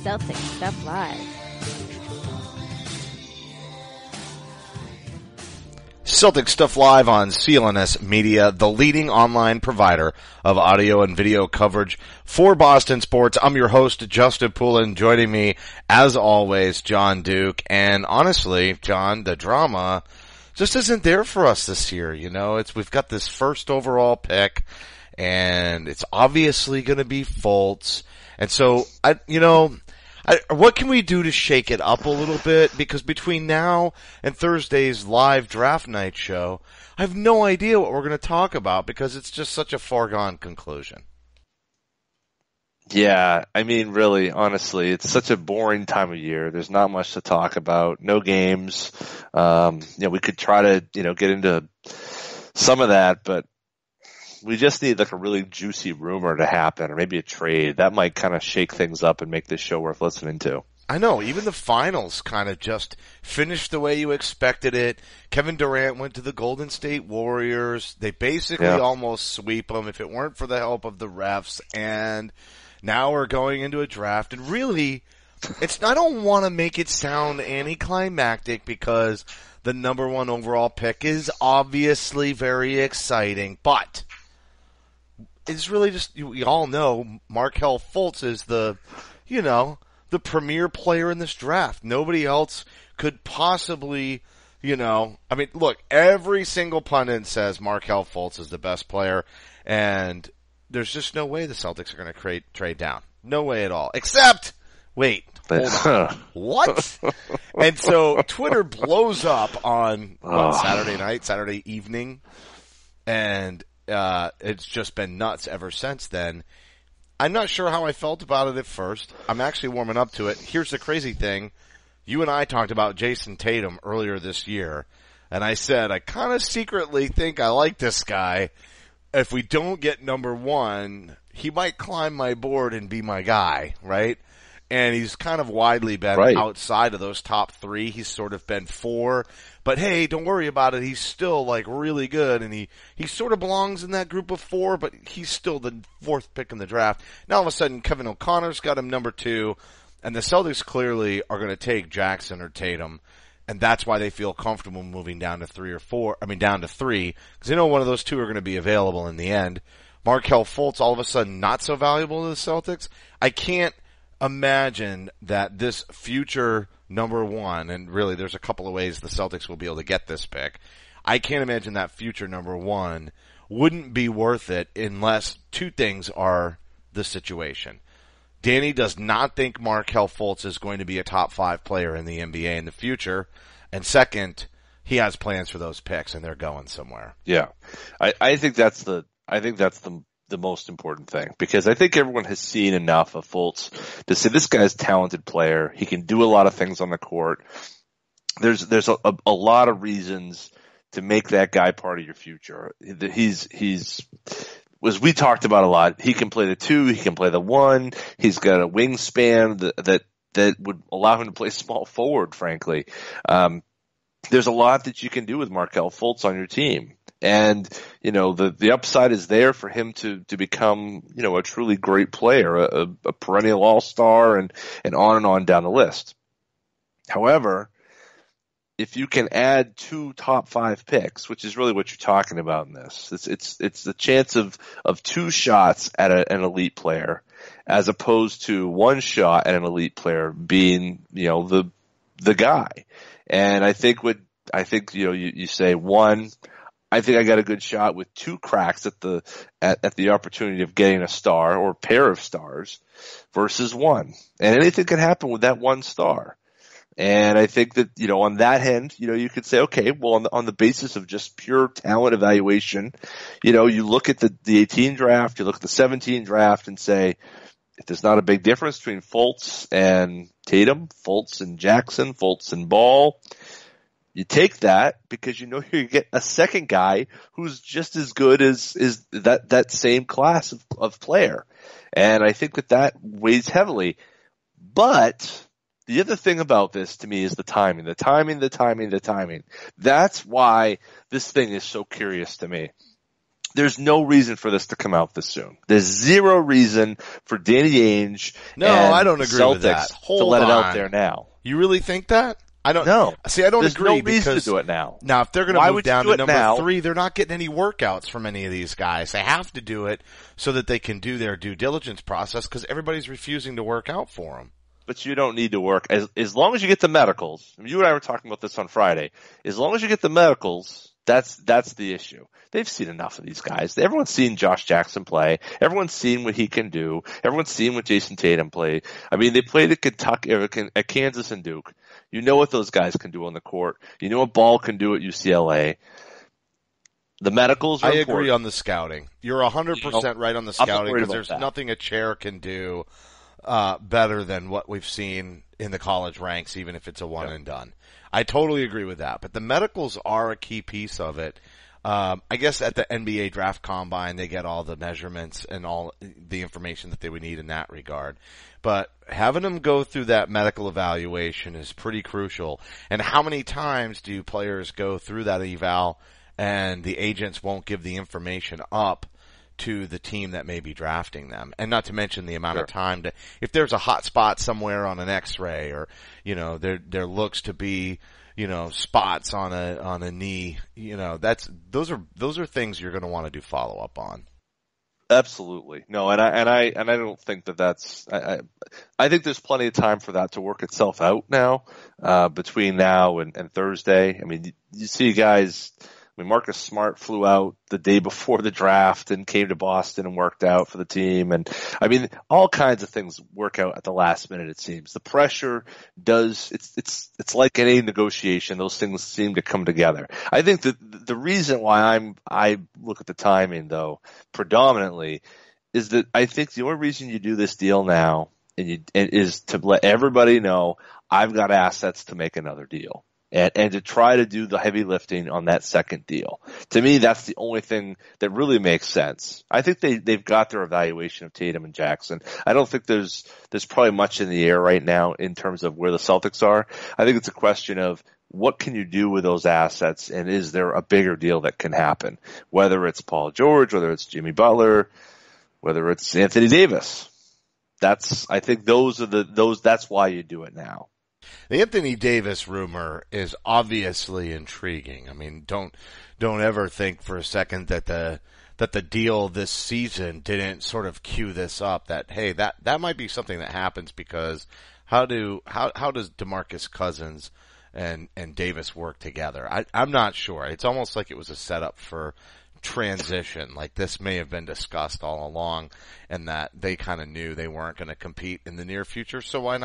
Celtics Stuff Live. Celtics Stuff Live on CLNS Media, the leading online provider of audio and video coverage for Boston sports. I'm your host, Justin Poulin. Joining me, as always, John Duke. And honestly, John, the drama just isn't there for us this year. You know, we've got this first overall pick, and it's obviously going to be Fultz. And so, what can we do to shake it up a little bit? Because between now and Thursday's live draft night show, I have no idea what we're going to talk about because it's just such a foregone conclusion. Yeah, I mean, really, honestly, it's such a boring time of year. There's not much to talk about. No games. We could try to, get into some of that, but we just need like a really juicy rumor to happen, or maybe a trade. That might kind of shake things up and make this show worth listening to. I know, even the finals kind of just finished the way you expected it. Kevin Durant went to the Golden State Warriors. They basically almost sweep them if it weren't for the help of the refs. And now we're going into a draft. And really, I don't want to make it sound anticlimactic because the number one overall pick is obviously very exciting, but it's really just, we all know Markelle Fultz is the premier player in this draft. Nobody else could possibly, look, every single pundit says Markelle Fultz is the best player, and there's just no way the Celtics are going to trade down. No way at all. Except, wait, hold on. What? And so Twitter blows up on Saturday evening, and it's just been nuts ever since then. I'm not sure how I felt about it at first. I'm actually warming up to it. Here's the crazy thing. You and I talked about Jason Tatum earlier this year, and I said I kind of secretly think I like this guy. If we don't get number one, he might climb my board and be my guy, right? And he's kind of widely been outside of those top three. He's sort of been 4. But hey, don't worry about it. He's still like really good, and he sort of belongs in that group of 4, but he's still the 4th pick in the draft. Now all of a sudden, Kevin O'Connor's got him number 2, and the Celtics clearly are going to take Jackson or Tatum, and that's why they feel comfortable moving down to 3, because they know one of those two are going to be available in the end. Markelle Fultz all of a sudden not so valuable to the Celtics. I can't imagine that this future number one, and really there's a couple of ways the Celtics will be able to get this pick. I can't imagine that future number one wouldn't be worth it unless two things are the situation. Danny does not think Markelle Fultz is going to be a top 5 player in the NBA in the future. And second, he has plans for those picks and they're going somewhere. Yeah. I think that's the most important thing, because I think everyone has seen enough of Fultz to say this guy's a talented player. He can do a lot of things on the court. There's a lot of reasons to make that guy part of your future. He's as we talked about a lot, he can play the 2, he can play the 1. He's got a wingspan that would allow him to play small forward, frankly. There's a lot that you can do with Markelle Fultz on your team. And, the upside is there for him to become, a truly great player, a perennial all-star and on down the list. However, if you can add 2 top 5 picks, which is really what you're talking about in this, it's the chance of 2 shots at an elite player as opposed to 1 shot at an elite player being, the guy. And I think you say 1, I think I got a good shot with 2 cracks at the opportunity of getting a star or a pair of stars versus 1. And anything can happen with that 1 star. And I think that, on that end, you could say, okay, well, on the basis of just pure talent evaluation, you look at the 18 draft, you look at the 17 draft and say, if there's not a big difference between Fultz and Tatum, Fultz and Jackson, Fultz and Ball, you take that because you get a second guy who's just as good as that same class of player. And I think that weighs heavily. But the other thing about this to me is the timing. That's why this thing is so curious to me. There's no reason for this to come out this soon. There's zero reason for Danny Ainge and I don't agree Celtics with that. to let it out there now. You really think that? I don't know. See, I don't There's agree no reason because to do it now. Now, if they're going to move down to number now? 3, they're not getting any workouts from any of these guys. They have to do it so that they can do their due diligence process because everybody's refusing to work out for them. But you don't need to work as long as you get the medicals. You and I were talking about this on Friday. As long as you get the medicals, that's the issue. They've seen enough of these guys. Everyone's seen Josh Jackson play. Everyone's seen what he can do. Everyone's seen what Jason Tatum play. I mean, they played at at Kansas and Duke. You know what those guys can do on the court. You know what Ball can do at UCLA. The medicals are important. I agree on the scouting. You're 100% right on the scouting because there's nothing a chair can do better than what we've seen in the college ranks, even if it's a one and done. I totally agree with that. But the medicals are a key piece of it. I guess at the NBA draft combine, they get all the measurements and all the information that they would need in that regard. But having them go through that medical evaluation is pretty crucial. And how many times do players go through that eval and the agents won't give the information up to the team that may be drafting them? And not to mention the amount of time to, if there's a hot spot somewhere on an x-ray or, there looks to be, spots on a knee, those are things you're going to want to do follow up on. Absolutely. No, and I don't think that's, I think there's plenty of time for that to work itself out now, between now and Thursday. I mean, you see guys, Marcus Smart flew out the day before the draft and came to Boston and worked out for the team. And I mean, all kinds of things work out at the last minute, it seems. The pressure it's like any negotiation. Those things seem to come together. I think that the reason why I look at the timing though, predominantly, is that I think the only reason you do this deal now is to let everybody know I've got assets to make another deal. And to try to do the heavy lifting on that second deal. To me, that's the only thing that really makes sense. I think they've got their evaluation of Tatum and Jackson. I don't think there's probably much in the air right now in terms of where the Celtics are. I think it's a question of what can you do with those assets, and is there a bigger deal that can happen? Whether it's Paul George, whether it's Jimmy Butler, whether it's Anthony Davis. I think that's why you do it now. The Anthony Davis rumor is obviously intriguing. I mean, don't ever think for a second that the deal this season didn't sort of cue this up, that hey, that might be something that happens, because how does DeMarcus Cousins and Davis work together? I'm not sure. It's almost like it was a setup for transition, like this may have been discussed all along, and that they kind of knew they weren't going to compete in the near future, so why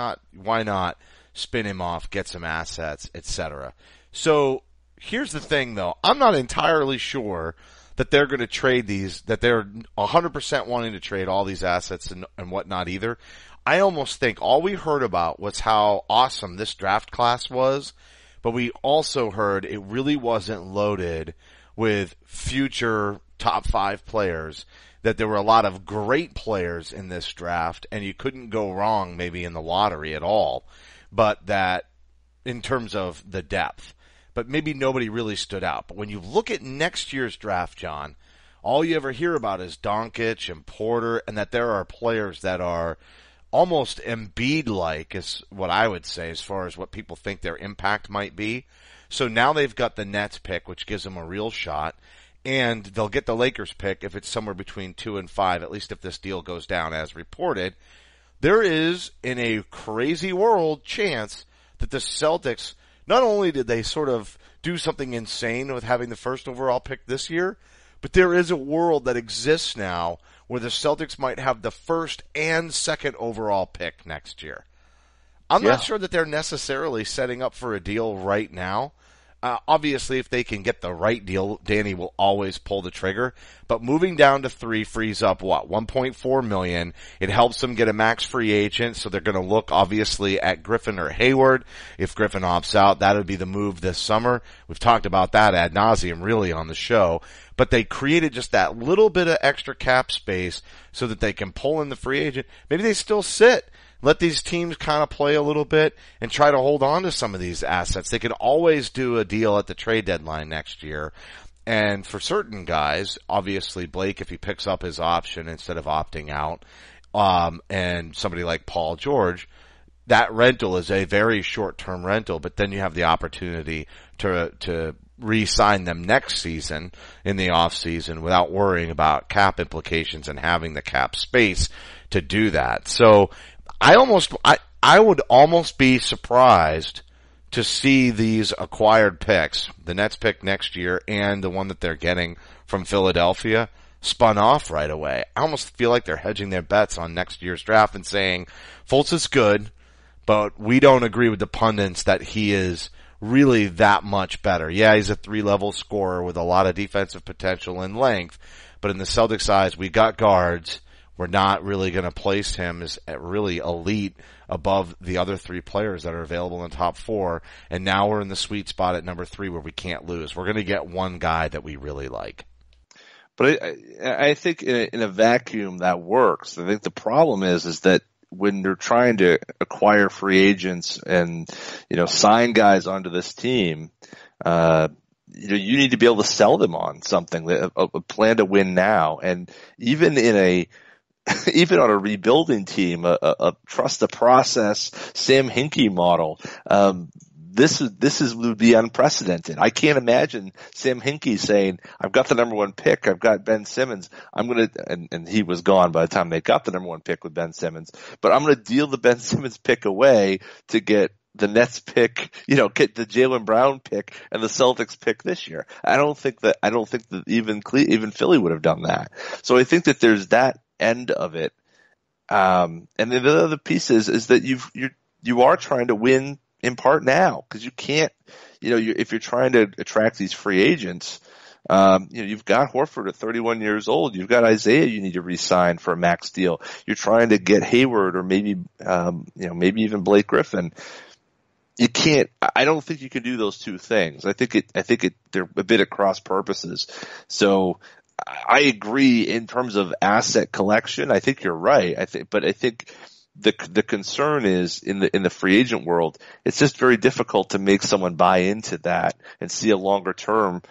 not spin him off, get some assets, etc. So here's the thing though, I'm not entirely sure that they're going to trade these, that they're 100% wanting to trade all these assets and whatnot either. I almost think all we heard about was how awesome this draft class was, but we also heard it really wasn't loaded with future top 5 players, that there were a lot of great players in this draft, and you couldn't go wrong maybe in the lottery at all, but that in terms of the depth. But maybe nobody really stood out. But when you look at next year's draft, John, all you ever hear about is Doncic and Porter, and that there are players that are almost Embiid-like, is what I would say, as far as what people think their impact might be. So now they've got the Nets pick, which gives them a real shot, and they'll get the Lakers pick if it's somewhere between 2 and 5, at least if this deal goes down as reported. There is, in a crazy world, chance that the Celtics, not only did they sort of do something insane with having the first overall pick this year, but there is a world that exists now where the Celtics might have the first and second overall pick next year. I'm not sure that they're necessarily setting up for a deal right now. Obviously, if they can get the right deal, Danny will always pull the trigger. But moving down to 3 frees up, $1.4 million. It helps them get a max free agent, so they're going to look, obviously, at Griffin or Hayward. If Griffin opts out, that would be the move this summer. We've talked about that ad nauseum, really, on the show. But they created just that little bit of extra cap space so that they can pull in the free agent. Maybe they still sit. Let these teams kind of play a little bit and try to hold on to some of these assets. They could always do a deal at the trade deadline next year. And for certain guys, obviously Blake, if he picks up his option instead of opting out, and somebody like Paul George, that rental is a very short-term rental, but then you have the opportunity to re-sign them next season in the off season without worrying about cap implications and having the cap space to do that. So I would almost be surprised to see these acquired picks, the Nets pick next year and the one that they're getting from Philadelphia, spun off right away. I almost feel like they're hedging their bets on next year's draft and saying, Fultz is good, but we don't agree with the pundits that he is really that much better. Yeah, he's a 3-level scorer with a lot of defensive potential and length, but in the Celtics' eyes, we got guards. We're not really going to place him as really elite above the other 3 players that are available in the top 4. And now we're in the sweet spot at number 3 where we can't lose. We're going to get one guy that we really like. But I think in a vacuum that works. I think the problem is that when they're trying to acquire free agents and, sign guys onto this team, you need to be able to sell them on something, a plan to win now. And even even on a rebuilding team, a trust the process Sam Hinkie model, this would be unprecedented. I can't imagine Sam Hinkie saying, I've got the number 1 pick, I've got Ben Simmons, and he was gone by the time they got the number 1 pick with Ben Simmons, but I'm gonna deal the Ben Simmons pick away to get the Nets pick, get the Jaylen Brown pick and the Celtics pick this year. I don't think that even Philly would have done that. So I think that there's that end of it. And then the other piece is that you are trying to win in part now, because you can't, if you're trying to attract these free agents, you've got Horford at 31 years old. You've got Isaiah you need to re-sign for a max deal. You're trying to get Hayward or maybe even Blake Griffin. You can't, I don't think you can do those two things. I think they're a bit at cross purposes. So I agree in terms of asset collection. I think you're right. But I think the concern is in the free agent world, it's just very difficult to make someone buy into that and see a longer term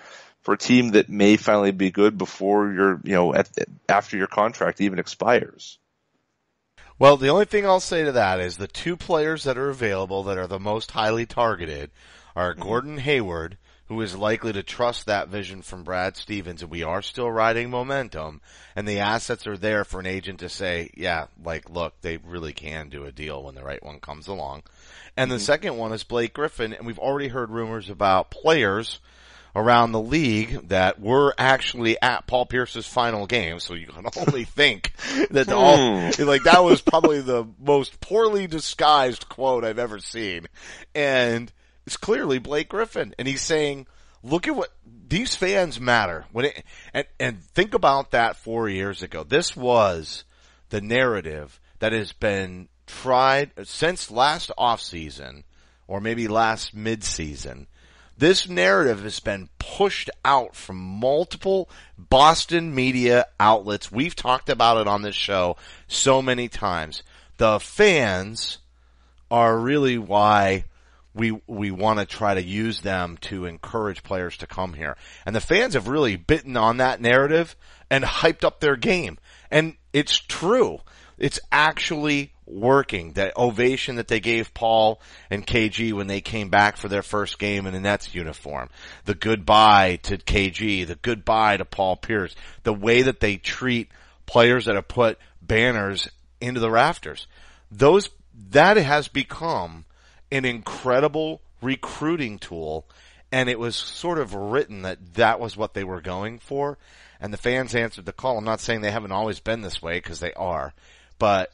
for a team that may finally be good before after your contract even expires. Well, the only thing I'll say to that is the 2 players that are available that are the most highly targeted are Gordon Hayward, who is likely to trust that vision from Brad Stevens, and we are still riding momentum, and the assets are there for an agent to say, yeah, look, they really can do a deal when the right one comes along. And the second one is Blake Griffin, and we've already heard rumors about players around the league that were actually at Paul Pierce's final game, so you can only think that that was probably the most poorly disguised quote I've ever seen. And it's clearly Blake Griffin, and he's saying, look at what these fans matter. And think about that 4 years ago. This was the narrative that has been tried since last offseason, or maybe last midseason. This narrative has been pushed out from multiple Boston media outlets. We've talked about it on this show so many times. The fans are really why we want to try to use them to encourage players to come here. And the fans have really bitten on that narrative and hyped up their game. And it's true. It's actually working. The ovation that they gave Paul and KG when they came back for their first game in a Nets uniform. The goodbye to KG. The goodbye to Paul Pierce. The way that they treat players that have put banners into the rafters. That has become an incredible recruiting tool, and it was sort of written that was what they were going for, and the fans answered the call. I'm not saying they haven't always been this way, because they are, but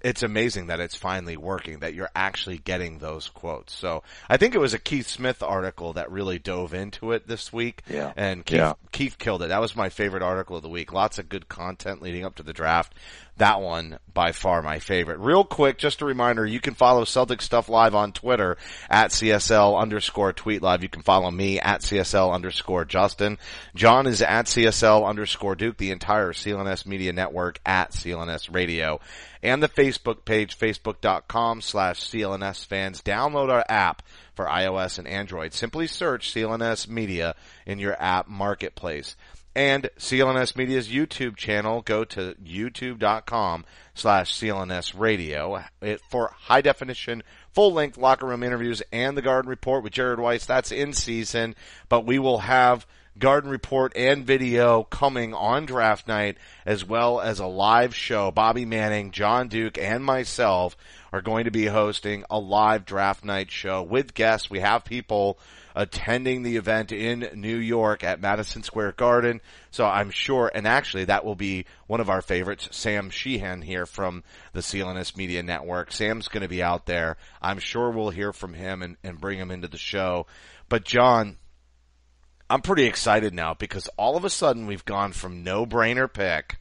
it's amazing that it's finally working, that you're actually getting those quotes. So I think it was a Keith Smith article that really dove into it this week. Yeah. And Keith killed it. That was my favorite article of the week. Lots of good content leading up to the draft. That one, by far, my favorite. Real quick, just a reminder, you can follow Celtics Stuff Live on Twitter at CSL_tweetlive. You can follow me at CSL_Justin. John is at CSL_Duke, the entire CLNS Media Network at CLNS Radio, and the Facebook Facebook page, facebook.com/CLNS fans. Download our app for iOS and Android. Simply search CLNS Media in your app marketplace. And CLNS Media's YouTube channel, go to youtube.com/CLNS Radio for high definition, full length locker room interviews and the Garden Report with Jared Weiss. That's in season, but we will have Garden Report and video coming on draft night, as well as a live show. Bobby Manning, John Duke, and myself are going to be hosting a live draft night show with guests. We have people attending the event in New York at Madison Square Garden. So I'm sure, and actually that will be one of our favorites, Sam Sheehan here from the CLNS Media Network. Sam's going to be out there. I'm sure we'll hear from him and bring him into the show. But John, I'm pretty excited now because all of a sudden we've gone from no-brainer pick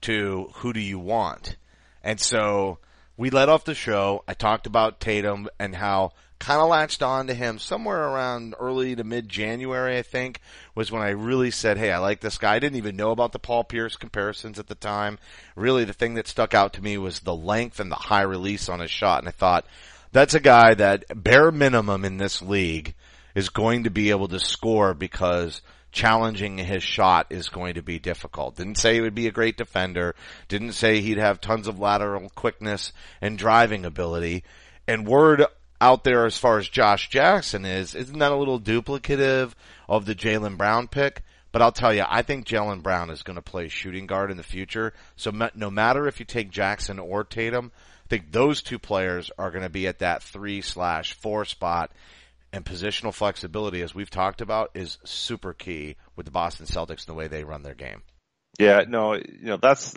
to who do you want? And so we led off the show. I talked about Tatum and how kind of latched on to him somewhere around early to mid-January, I think, was when I really said, hey, I like this guy. I didn't even know about the Paul Pierce comparisons at the time. Really, the thing that stuck out to me was the length and the high release on his shot. And I thought, that's a guy that, bare minimum in this league, is going to be able to score because challenging his shot is going to be difficult. Didn't say he would be a great defender. Didn't say he'd have tons of lateral quickness and driving ability. And word out there as far as Josh Jackson isn't that a little duplicative of the Jaylen Brown pick? But I'll tell you, I think Jaylen Brown is going to play shooting guard in the future. So no matter if you take Jackson or Tatum, I think those two players are going to be at that 3/4 spot. And positional flexibility, as we've talked about, is super key with the Boston Celtics and the way they run their game. Yeah, no, let's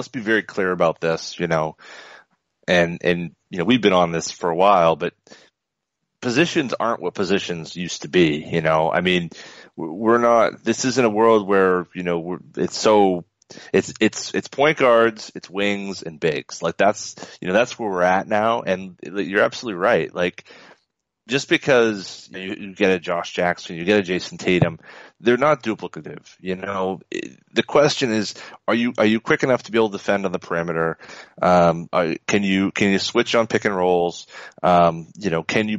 be very clear about this, and we've been on this for a while, but positions aren't what positions used to be, I mean, this isn't a world where, it's point guards, it's wings and bigs. Like that's where we're at now. And you're absolutely right. Like, just because you get a Josh Jackson, you get a Jason Tatum, they're not duplicative. The question is, are you quick enough to be able to defend on the perimeter? Can you switch on pick and rolls? Can you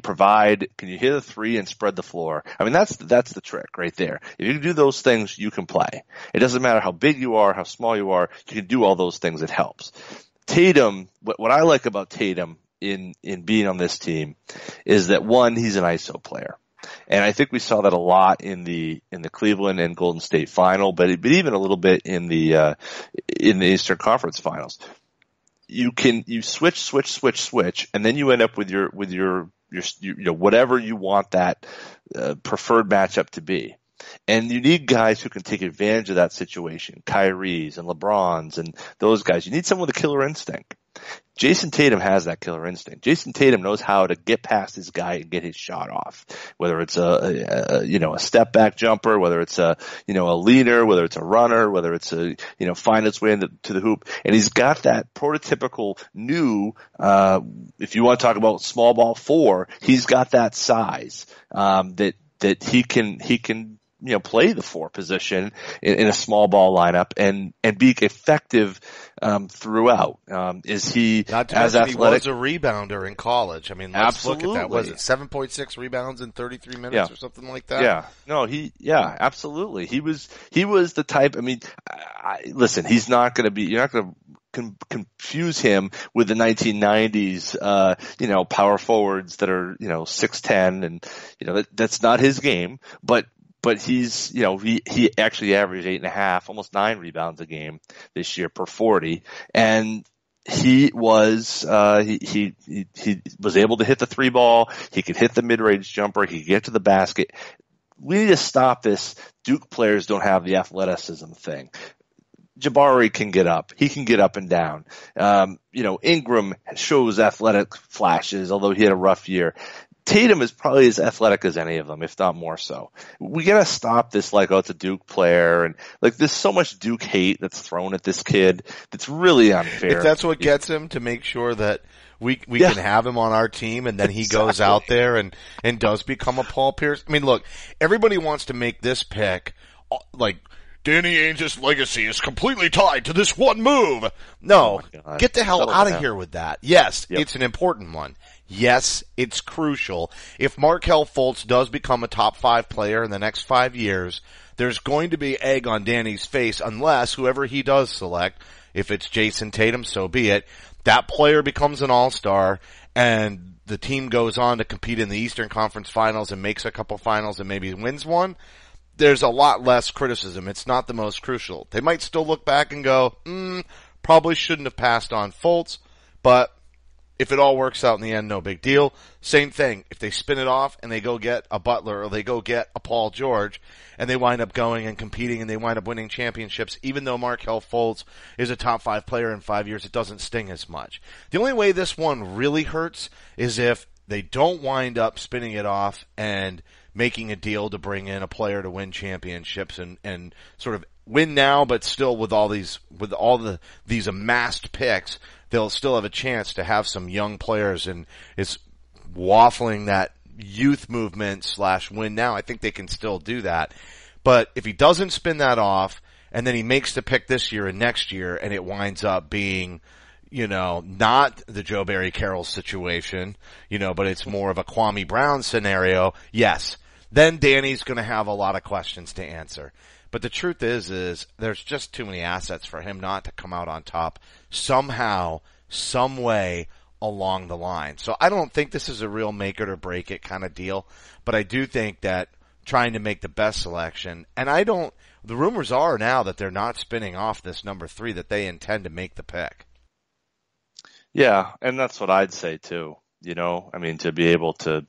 hit a three and spread the floor? I mean, that's the trick right there. If you can do those things, you can play. It doesn't matter how big you are, how small you are. You can do all those things. It helps. Tatum, what I like about Tatum in being on this team is that, one, he's an ISO player. And I think we saw that a lot in the Cleveland and Golden State final, but even a little bit in the Eastern Conference finals. You switch, and then you end up with your whatever you want that preferred matchup to be. And you need guys who can take advantage of that situation. KYRIEs and LeBrons and those guys. You need someone with a killer instinct. Jason Tatum has that killer instinct. Jason Tatum knows how to get past his guy and get his shot off. Whether it's a step back jumper, whether it's a leader, whether it's a runner, whether it's find its way to the hoop. And he's got that prototypical new, if you want to talk about small ball 4, he's got that size, that he can play the 4 position in a small ball lineup and be effective throughout. Is he not to as mention athletic? He was a rebounder in college. I mean, let's Absolutely. look at that. Was it 7.6 rebounds in 33 minutes or something like that? Yeah. No, absolutely. He was the type. I mean, listen, he's not going to be. You're not going to confuse him with the 1990s, power forwards that are, 6'10", and that's not his game. But he's, he actually averaged 8.5, almost 9 rebounds a game this year per 40. And he was, he was able to hit the 3 ball. He could hit the mid-range jumper. He could get to the basket. We need to stop this. Duke players don't have the athleticism thing. Jabari can get up. He can get up and down. Ingram shows athletic flashes, although he had a rough year. Tatum is probably as athletic as any of them, if not more so. We gotta stop this it's a Duke player, and there's so much Duke hate that's thrown at this kid that's really unfair. If that's what gets him to make sure that we can have him on our team, and then he goes out there and does become a Paul Pierce. I mean, look, everybody wants to make this pick Danny Ainge's legacy is completely tied to this one move. No, get the hell out of here with that. Yes, It's an important one. Yes, it's crucial. If Markelle Fultz does become a top 5 player in the next 5 years, there's going to be egg on Danny's face unless whoever he does select, if it's Jason Tatum, so be it, that player becomes an all-star and the team goes on to compete in the Eastern Conference Finals and makes a couple finals and maybe wins one. There's a lot less criticism. It's not the most crucial. They might still look back and go, probably shouldn't have passed on Fultz, but if it all works out in the end, no big deal. Same thing. If they spin it off and they go get a Butler or they go get a Paul George and they wind up going and competing and they wind up winning championships, even though Markelle Fultz is a top 5 player in 5 years, it doesn't sting as much. The only way this one really hurts is if they don't wind up spinning it off and making a deal to bring in a player to win championships and sort of win now, but still with these amassed picks, they'll still have a chance to have some young players, and it's waffling that youth movement / win now. I think they can still do that. But if he doesn't spin that off and then he makes the pick this year and next year and it winds up being, not the Joe Barry Carroll situation, but it's more of a Kwame Brown scenario, yes, then Danny's going to have a lot of questions to answer. But the truth is there's just too many assets for him not to come out on top somehow, some way along the line. So I don't think this is a real make it or break it kind of deal, but I do think that trying to make the best selection, and the rumors are now that they're not spinning off this number 3, that they intend to make the pick. Yeah, and that's what I'd say too. To be able to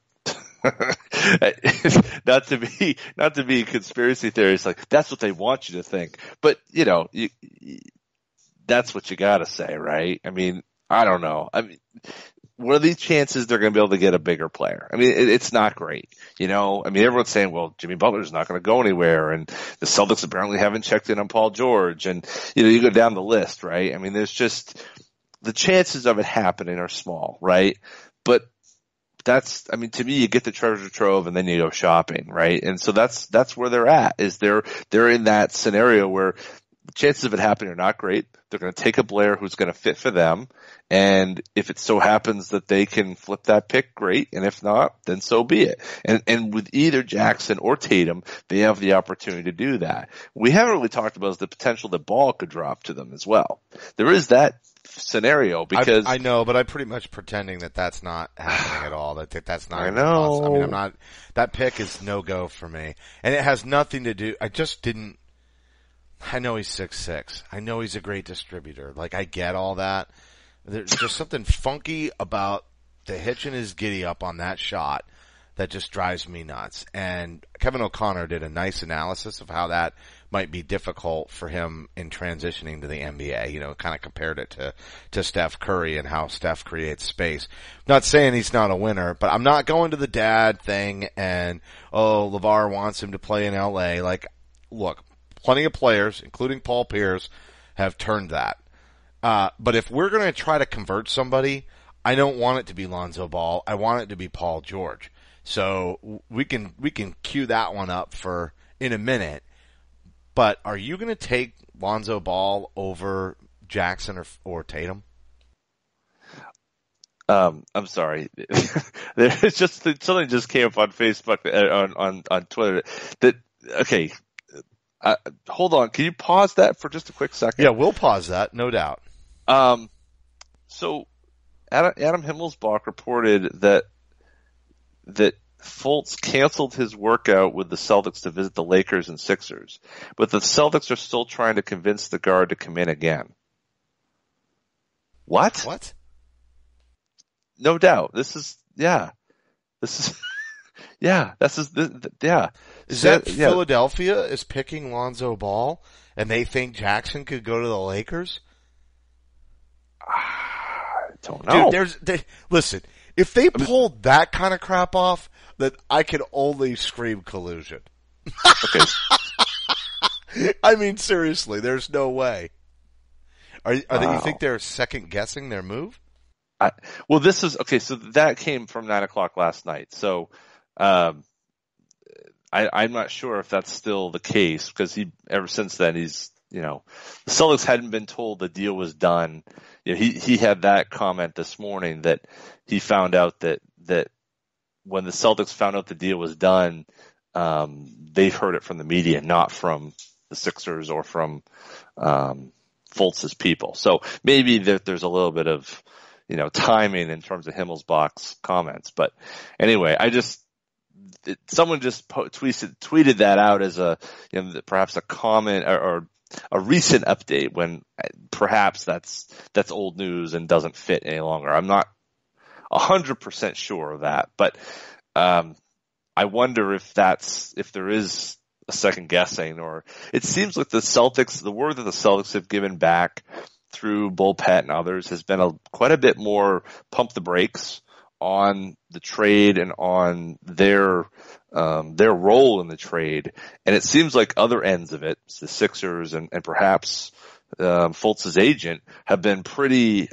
not to be conspiracy theories, like that's what they want you to think. But that's what you gotta say, right? I don't know. What are these chances they're going to be able to get a bigger player? It's not great. Everyone's saying, well, Jimmy Butler's not going to go anywhere, and the Celtics apparently haven't checked in on Paul George, and you go down the list, right? There's just the chances of it happening are small, right? But to me, you get the treasure trove and then you go shopping, right? And so that's where they're at, is they're in that scenario where the chances of it happening are not great. They're going to take a player who's going to fit for them. And if it so happens that they can flip that pick, great. And if not, then so be it. And with either Jackson or Tatum, they have the opportunity to do that. We haven't really talked about the potential that Ball could drop to them as well. There is that scenario because I know, but I'm pretty much pretending that that's not happening at all. That's not. I know. I'm not. That pick is no go for me, and it has nothing to do. I know he's 6'6". I know he's a great distributor. Like, I get all that. There's just something funky about the hitch in his giddy up on that shot that just drives me nuts. And Kevin O'Connor did a nice analysis of how that might be difficult for him in transitioning to the NBA. Kind of compared it to Steph Curry and how Steph creates space. Not saying he's not a winner, but I'm not going to the dad thing and, LeVar wants him to play in LA. Like, look, plenty of players, including Paul Pierce, have turned that. But if we're going to try to convert somebody, I don't want it to be Lonzo Ball. I want it to be Paul George. So we can cue that one up for in a minute. But are you going to take Lonzo Ball over Jackson or Tatum? I'm sorry. There's just something just came up on Facebook on Twitter okay. Hold on. Can you pause that for just a quick second? Yeah, we'll pause that, no doubt. So Adam Himmelsbach reported that Fultz canceled his workout with the Celtics to visit the Lakers and Sixers, but the Celtics are still trying to convince the guard to come in again. What? No doubt. Is that Philadelphia is picking Lonzo Ball and they think Jackson could go to the Lakers? I don't know. Dude, listen, if they pulled that kind of crap off, then I could only scream collusion. Okay. Seriously, there's no way. You think they're second guessing their move? This is okay. So that came from 9:00 last night. So, I'm not sure if that's still the case, because ever since then he's, the Celtics hadn't been told the deal was done. He had that comment this morning that he found out that when the Celtics found out the deal was done, they heard it from the media, not from the Sixers or from Fultz's people. So maybe there's a little bit of, timing in terms of Himmelsbach's comments. But anyway, someone just tweeted that out as perhaps a comment or a recent update, when perhaps that's old news and doesn't fit any longer. I'm not 100% sure of that, but I wonder if there is a second guessing, or it seems like the word that the Celtics have given back through Bullpet and others has been quite a bit more pump the brakes on the trade and on their role in the trade. And it seems like other ends of it, the Sixers and perhaps Fultz's agent, have been pretty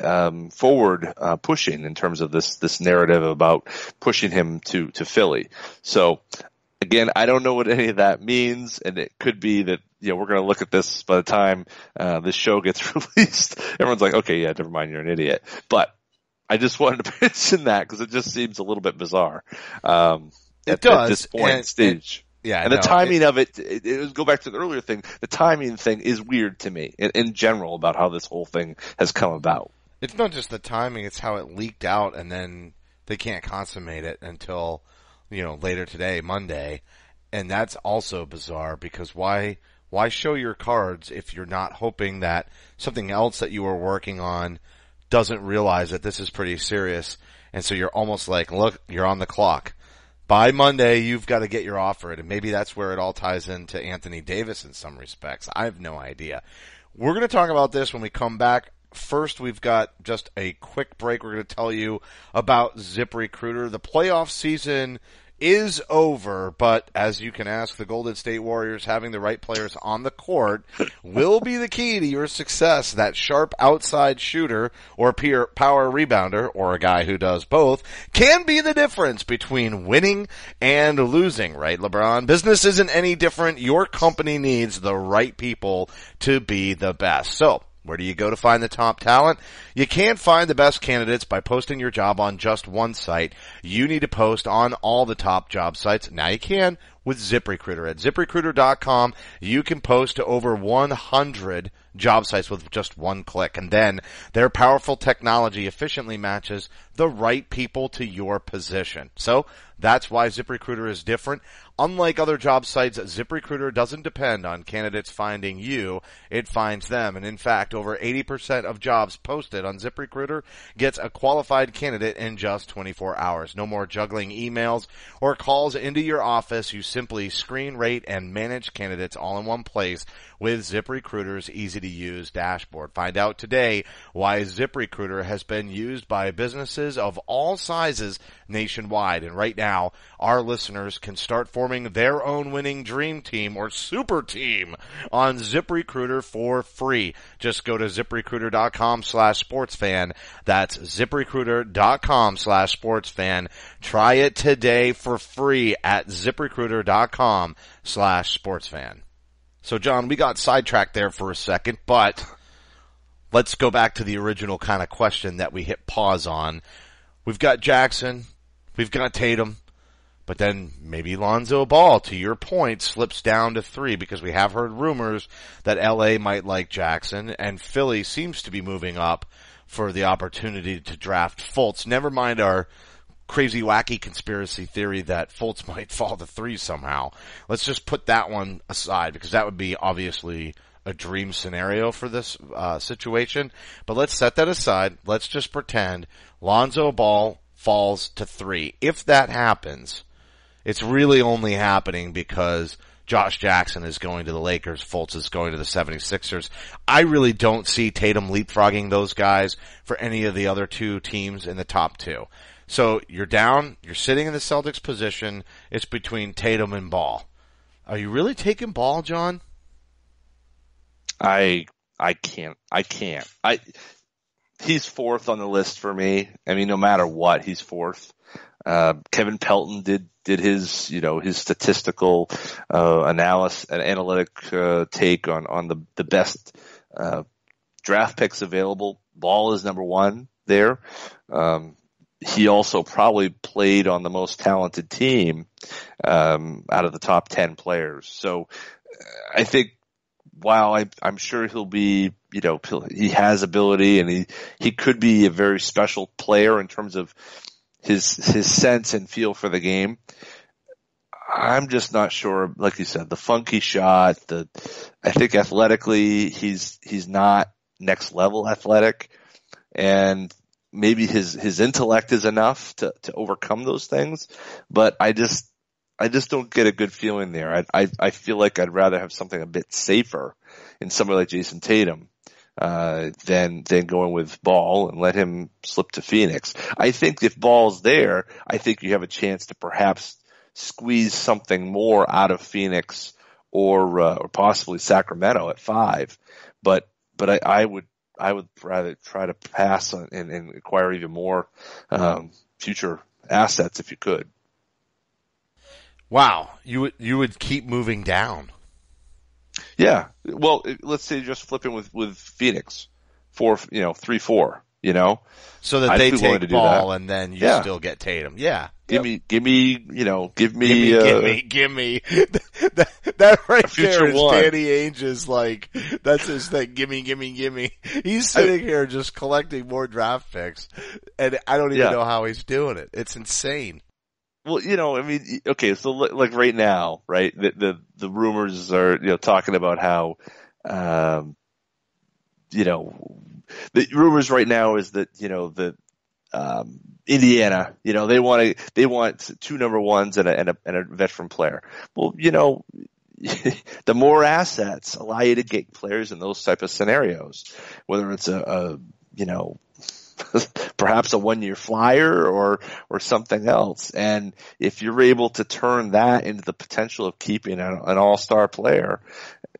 forward pushing in terms of this narrative about pushing him to Philly. So again, I don't know what any of that means, and it could be that we're going to look at this by the time this show gets released. Everyone's like, okay, yeah, never mind, you're an idiot. But I just wanted to mention that because it just seems a little bit bizarre at this point stage. And the timing of it go back to the earlier thing, the timing thing is weird to me in general about how this whole thing has come about. It's not just the timing, it's how it leaked out and then they can't consummate it until, later today, Monday. And that's also bizarre, because why show your cards if you're not hoping that something else that you were working on doesn't realize that this is pretty serious, and so you're almost like, look, you're on the clock. By Monday, you've got to get your offer in, and maybe that's where it all ties into Anthony Davis in some respects. I have no idea. We're going to talk about this when we come back. First, we've got just a quick break. We're going to tell you about ZipRecruiter. The playoff season is over, but as you can ask, the Golden State Warriors having the right players on the court will be the key to your success. That sharp outside shooter or power rebounder, or a guy who does both, can be the difference between winning and losing, right, LeBron? Business isn't any different. Your company needs the right people to be the best. So, where do you go to find the top talent? You can't find the best candidates by posting your job on just one site. You need to post on all the top job sites. Now you can with ZipRecruiter. At ZipRecruiter.com, you can post to over 100 job sites with just one click. And then their powerful technology efficiently matches the right people to your position. So that's why ZipRecruiter is different. Unlike other job sites, ZipRecruiter doesn't depend on candidates finding you. It finds them. And in fact, over 80% of jobs posted on ZipRecruiter gets a qualified candidate in just 24 hours. No more juggling emails or calls into your office. You simply screen, rate, and manage candidates all in one place with ZipRecruiter's easy-to-use dashboard. Find out today why ZipRecruiter has been used by businesses of all sizes nationwide. And right now, our listeners can start forming their own winning dream team or super team on ZipRecruiter for free. Just go to ZipRecruiter.com/sportsfan. That's ZipRecruiter.com/sportsfan. Try it today for free at ZipRecruiter.com/sportsfan. So, John, we got sidetracked there for a second, but let's go back to the original kind of question that we hit pause on. We've got Jackson. We've got Tatum. But then maybe Lonzo Ball, to your point, slips down to 3, because we have heard rumors that LA might like Jackson, and Philly seems to be moving up for the opportunity to draft Fultz. Never mind our crazy, wacky conspiracy theory that Fultz might fall to 3 somehow. Let's just put that one aside, because that would be obviously a dream scenario for this situation. But let's set that aside. Let's just pretend Lonzo Ball falls to 3. If that happens, it's really only happening because Josh Jackson is going to the Lakers, Fultz is going to the 76ers. I really don't see Tatum leapfrogging those guys for any of the other 2 teams in the top 2. So you're down, you're sitting in the Celtics position, it's between Tatum and Ball. Are you really taking Ball, John? I can't. he's fourth on the list for me. I mean, no matter what, he's fourth. Kevin Pelton did his, his statistical, analysis and analytic, take on the best, draft picks available. Ball is number one there. He also probably played on the most talented team, out of the top 10 players. So I think while I'm sure he'll be, he has ability and he could be a very special player in terms of his sense and feel for the game. I'm just not sure, like you said, the funky shot, I think athletically he's not next level athletic, and maybe his intellect is enough to overcome those things, but I just don't get a good feeling there. I feel like I'd rather have something a bit safer in somebody like Jason Tatum, than going with Ball and let him slip to Phoenix. I think if Ball's there, I think you have a chance to perhaps squeeze something more out of Phoenix or possibly Sacramento at 5. But I would rather try to pass on and acquire even more, future assets if you could. Wow. You would keep moving down. Yeah. Well, let's say just flipping with Phoenix 3-4, so that they take Ball and then you still get Tatum. Yeah. Give me. That right there is Danny Ainge's that's his thing. Gimme. He's sitting here just collecting more draft picks, and I don't even know how he's doing it. It's insane. Well, okay, so like right now, right, the rumors are, talking about how, the rumors right now is that, Indiana, they want 2 number ones and a veteran player. Well, the more assets allow you to get players in those type of scenarios, whether it's perhaps a 1-year flyer or something else. And if you're able to turn that into the potential of keeping an all-star player,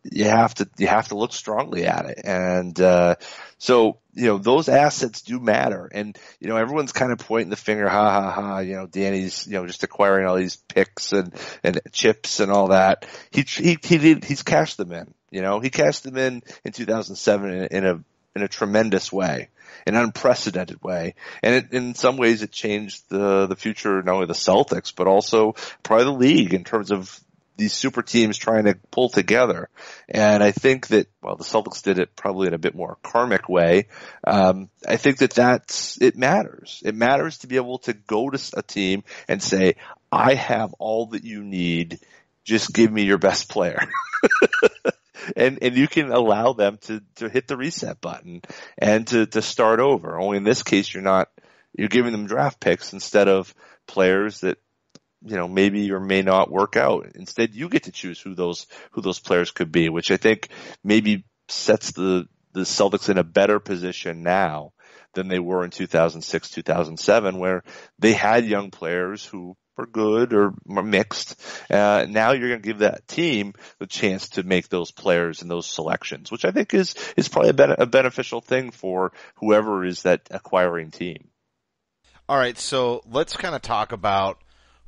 you have to look strongly at it. And, so, those assets do matter. And, everyone's kind of pointing the finger, Danny's, just acquiring all these picks and chips and all that. He's cashed them in, he cashed them in 2007 in a tremendous way, an unprecedented way. And in some ways it changed the future, not only the Celtics, but also probably the league in terms of these super teams trying to pull together. And I think that, the Celtics did it probably in a bit more karmic way. I think that it matters. It matters to be able to go to a team and say, I have all that you need. Just give me your best player. And you can allow them to hit the reset button and to start over. Only in this case, you're giving them draft picks instead of players that, maybe or may not work out. Instead, you get to choose who those players could be, which I think maybe sets the Celtics in a better position now than they were in 2006, 2007, where they had young players who were good or mixed. Now you're going to give that team the chance to make those players and those selections, which I think is probably a beneficial thing for whoever is that acquiring team. All right, so let's kind of talk about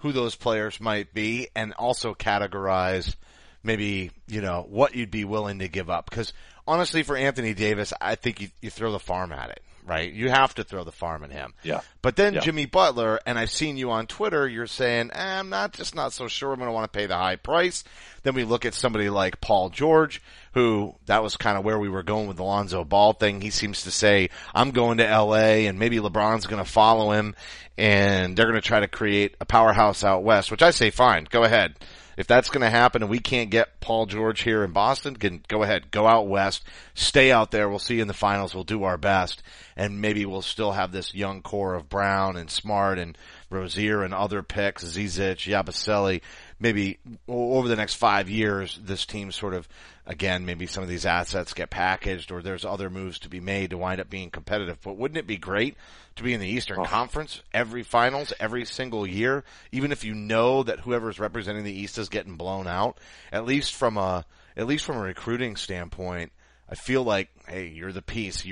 who those players might be and also categorize maybe, what you'd be willing to give up. Because honestly, for Anthony Davis, I think you throw the farm at it, right? You have to throw the farm at him. Yeah. But then Jimmy Butler, and I've seen you on Twitter, you're saying, I'm not so sure I'm going to want to pay the high price. Then we look at somebody like Paul George, who that was kind of where we were going with the Lonzo Ball thing. He seems to say, I'm going to LA and maybe LeBron's going to follow him and they're going to try to create a powerhouse out west, which I say, fine, go ahead. If that's going to happen and we can't get Paul George here in Boston, go ahead, go out west, stay out there. We'll see you in the finals. We'll do our best. And maybe we'll still have this young core of Brown and Smart and Rozier and other picks, Zizic, Yabusele. Maybe over the next 5 years, this team sort of, again, maybe some of these assets get packaged or there's other moves to be made to wind up being competitive. But wouldn't it be great to be in the Eastern Conference every finals, every single year, even if you know that whoever's representing the East is getting blown out? At least from a recruiting standpoint, I feel like, hey, you're the piece.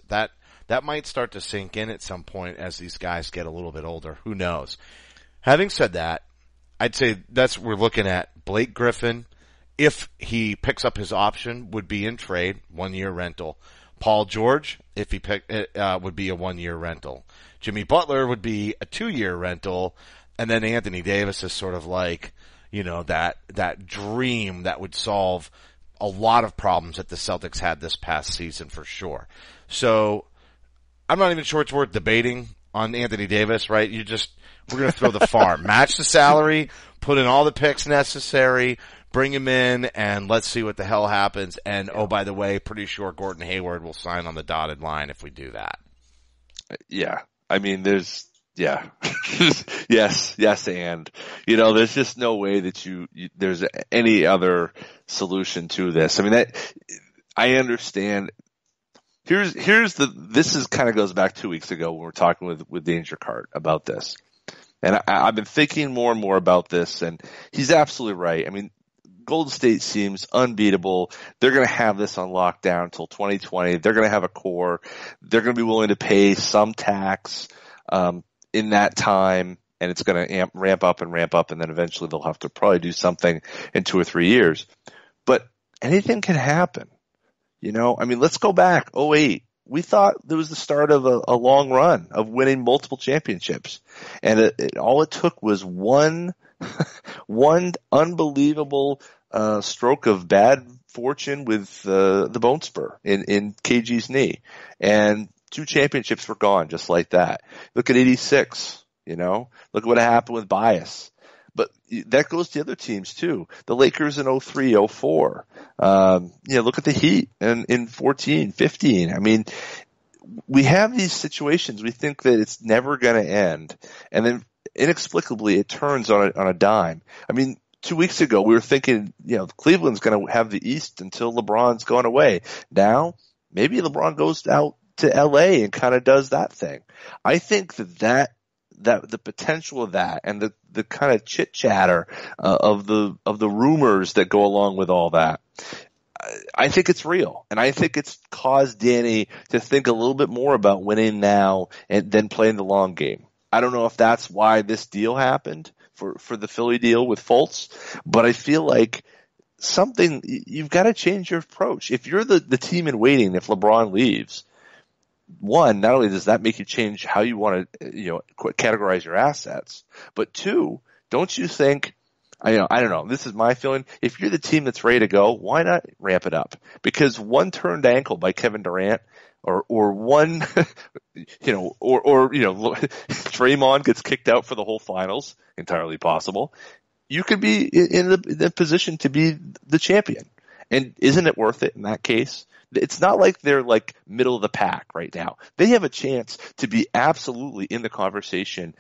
That that might start to sink in at some point as these guys get a little bit older. Who knows? Having said that, I'd say we're looking at Blake Griffin, if he picks up his option, would be in trade, 1 year rental. Paul George, if he would be a 1 year rental. Jimmy Butler would be a 2 year rental, and then Anthony Davis is sort of like, that dream that would solve a lot of problems that the Celtics had this past season for sure. So, I'm not even sure it's worth debating on Anthony Davis, right? We're going to throw the farm, match the salary, put in all the picks necessary, bring him in, and let's see what the hell happens. And, oh, by the way, pretty sure Gordon Hayward will sign on the dotted line if we do that. Yeah. I mean, yes, and, there's just no way that there's any other solution to this. I mean, I understand. This is kind of goes back 2 weeks ago when we were talking with Danger Cart about this. And I've been thinking more and more about this, and he's absolutely right. I mean, Golden State seems unbeatable. They're going to have this on lockdown until 2020. They're going to have a core. They're going to be willing to pay some tax in that time, and it's going to ramp up, and then eventually they'll have to probably do something in 2 or 3 years. But anything can happen. I mean, let's go back. 2008. We thought there was the start of a long run of winning multiple championships. And all it took was one unbelievable stroke of bad fortune with the bone spur in KG's knee. And 2 championships were gone just like that. Look at 86, look at what happened with Bias. But that goes to other teams too. The Lakers in 03, 04. Look at the Heat in 14, 15. I mean, we have these situations. We think that it's never going to end. And then inexplicably it turns on a dime. I mean, 2 weeks ago we were thinking, Cleveland's going to have the East until LeBron's gone away. Now, maybe LeBron goes out to LA and kind of does that thing. I think that the potential of that and the kind of chit chatter of the rumors that go along with all that, I think it's real, and I think it's caused Danny to think a little bit more about winning now and then playing the long game. I don't know if that's why this deal happened for the Philly deal with Fultz, but I feel like you've got to change your approach. If you're the team in waiting, if LeBron leaves, one, not only does that make you change how you want to, categorize your assets, but two, don't you think, I don't know, this is my feeling, if you're the team that's ready to go, why not ramp it up? Because one turned ankle by Kevin Durant or one, Draymond gets kicked out for the whole finals, entirely possible. You could be in the position to be the champion. And isn't it worth it in that case? It's not like they're like middle of the pack right now. They have a chance to be absolutely in the conversation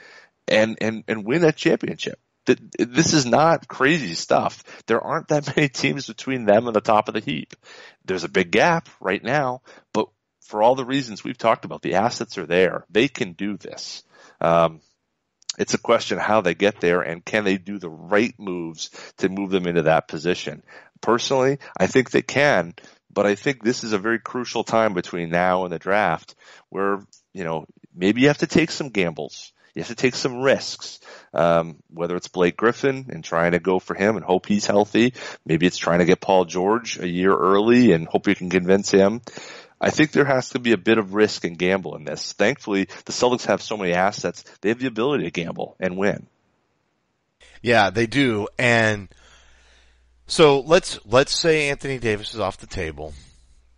and win a championship. This is not crazy stuff. There aren't that many teams between them and the top of the heap. There's a big gap right now, but for all the reasons we've talked about, the assets are there. They can do this. It's a question of how they get there and can they do the right moves to move them into that position. Personally, I think they can. But I think this is a very crucial time between now and the draft where, maybe you have to take some gambles. You have to take some risks, whether it's Blake Griffin and trying to go for him and hope he's healthy. Maybe it's trying to get Paul George a year early and hope you can convince him. I think there has to be a bit of risk and gamble in this. Thankfully, the Celtics have so many assets. They have the ability to gamble and win. Yeah, they do. And so let's say Anthony Davis is off the table.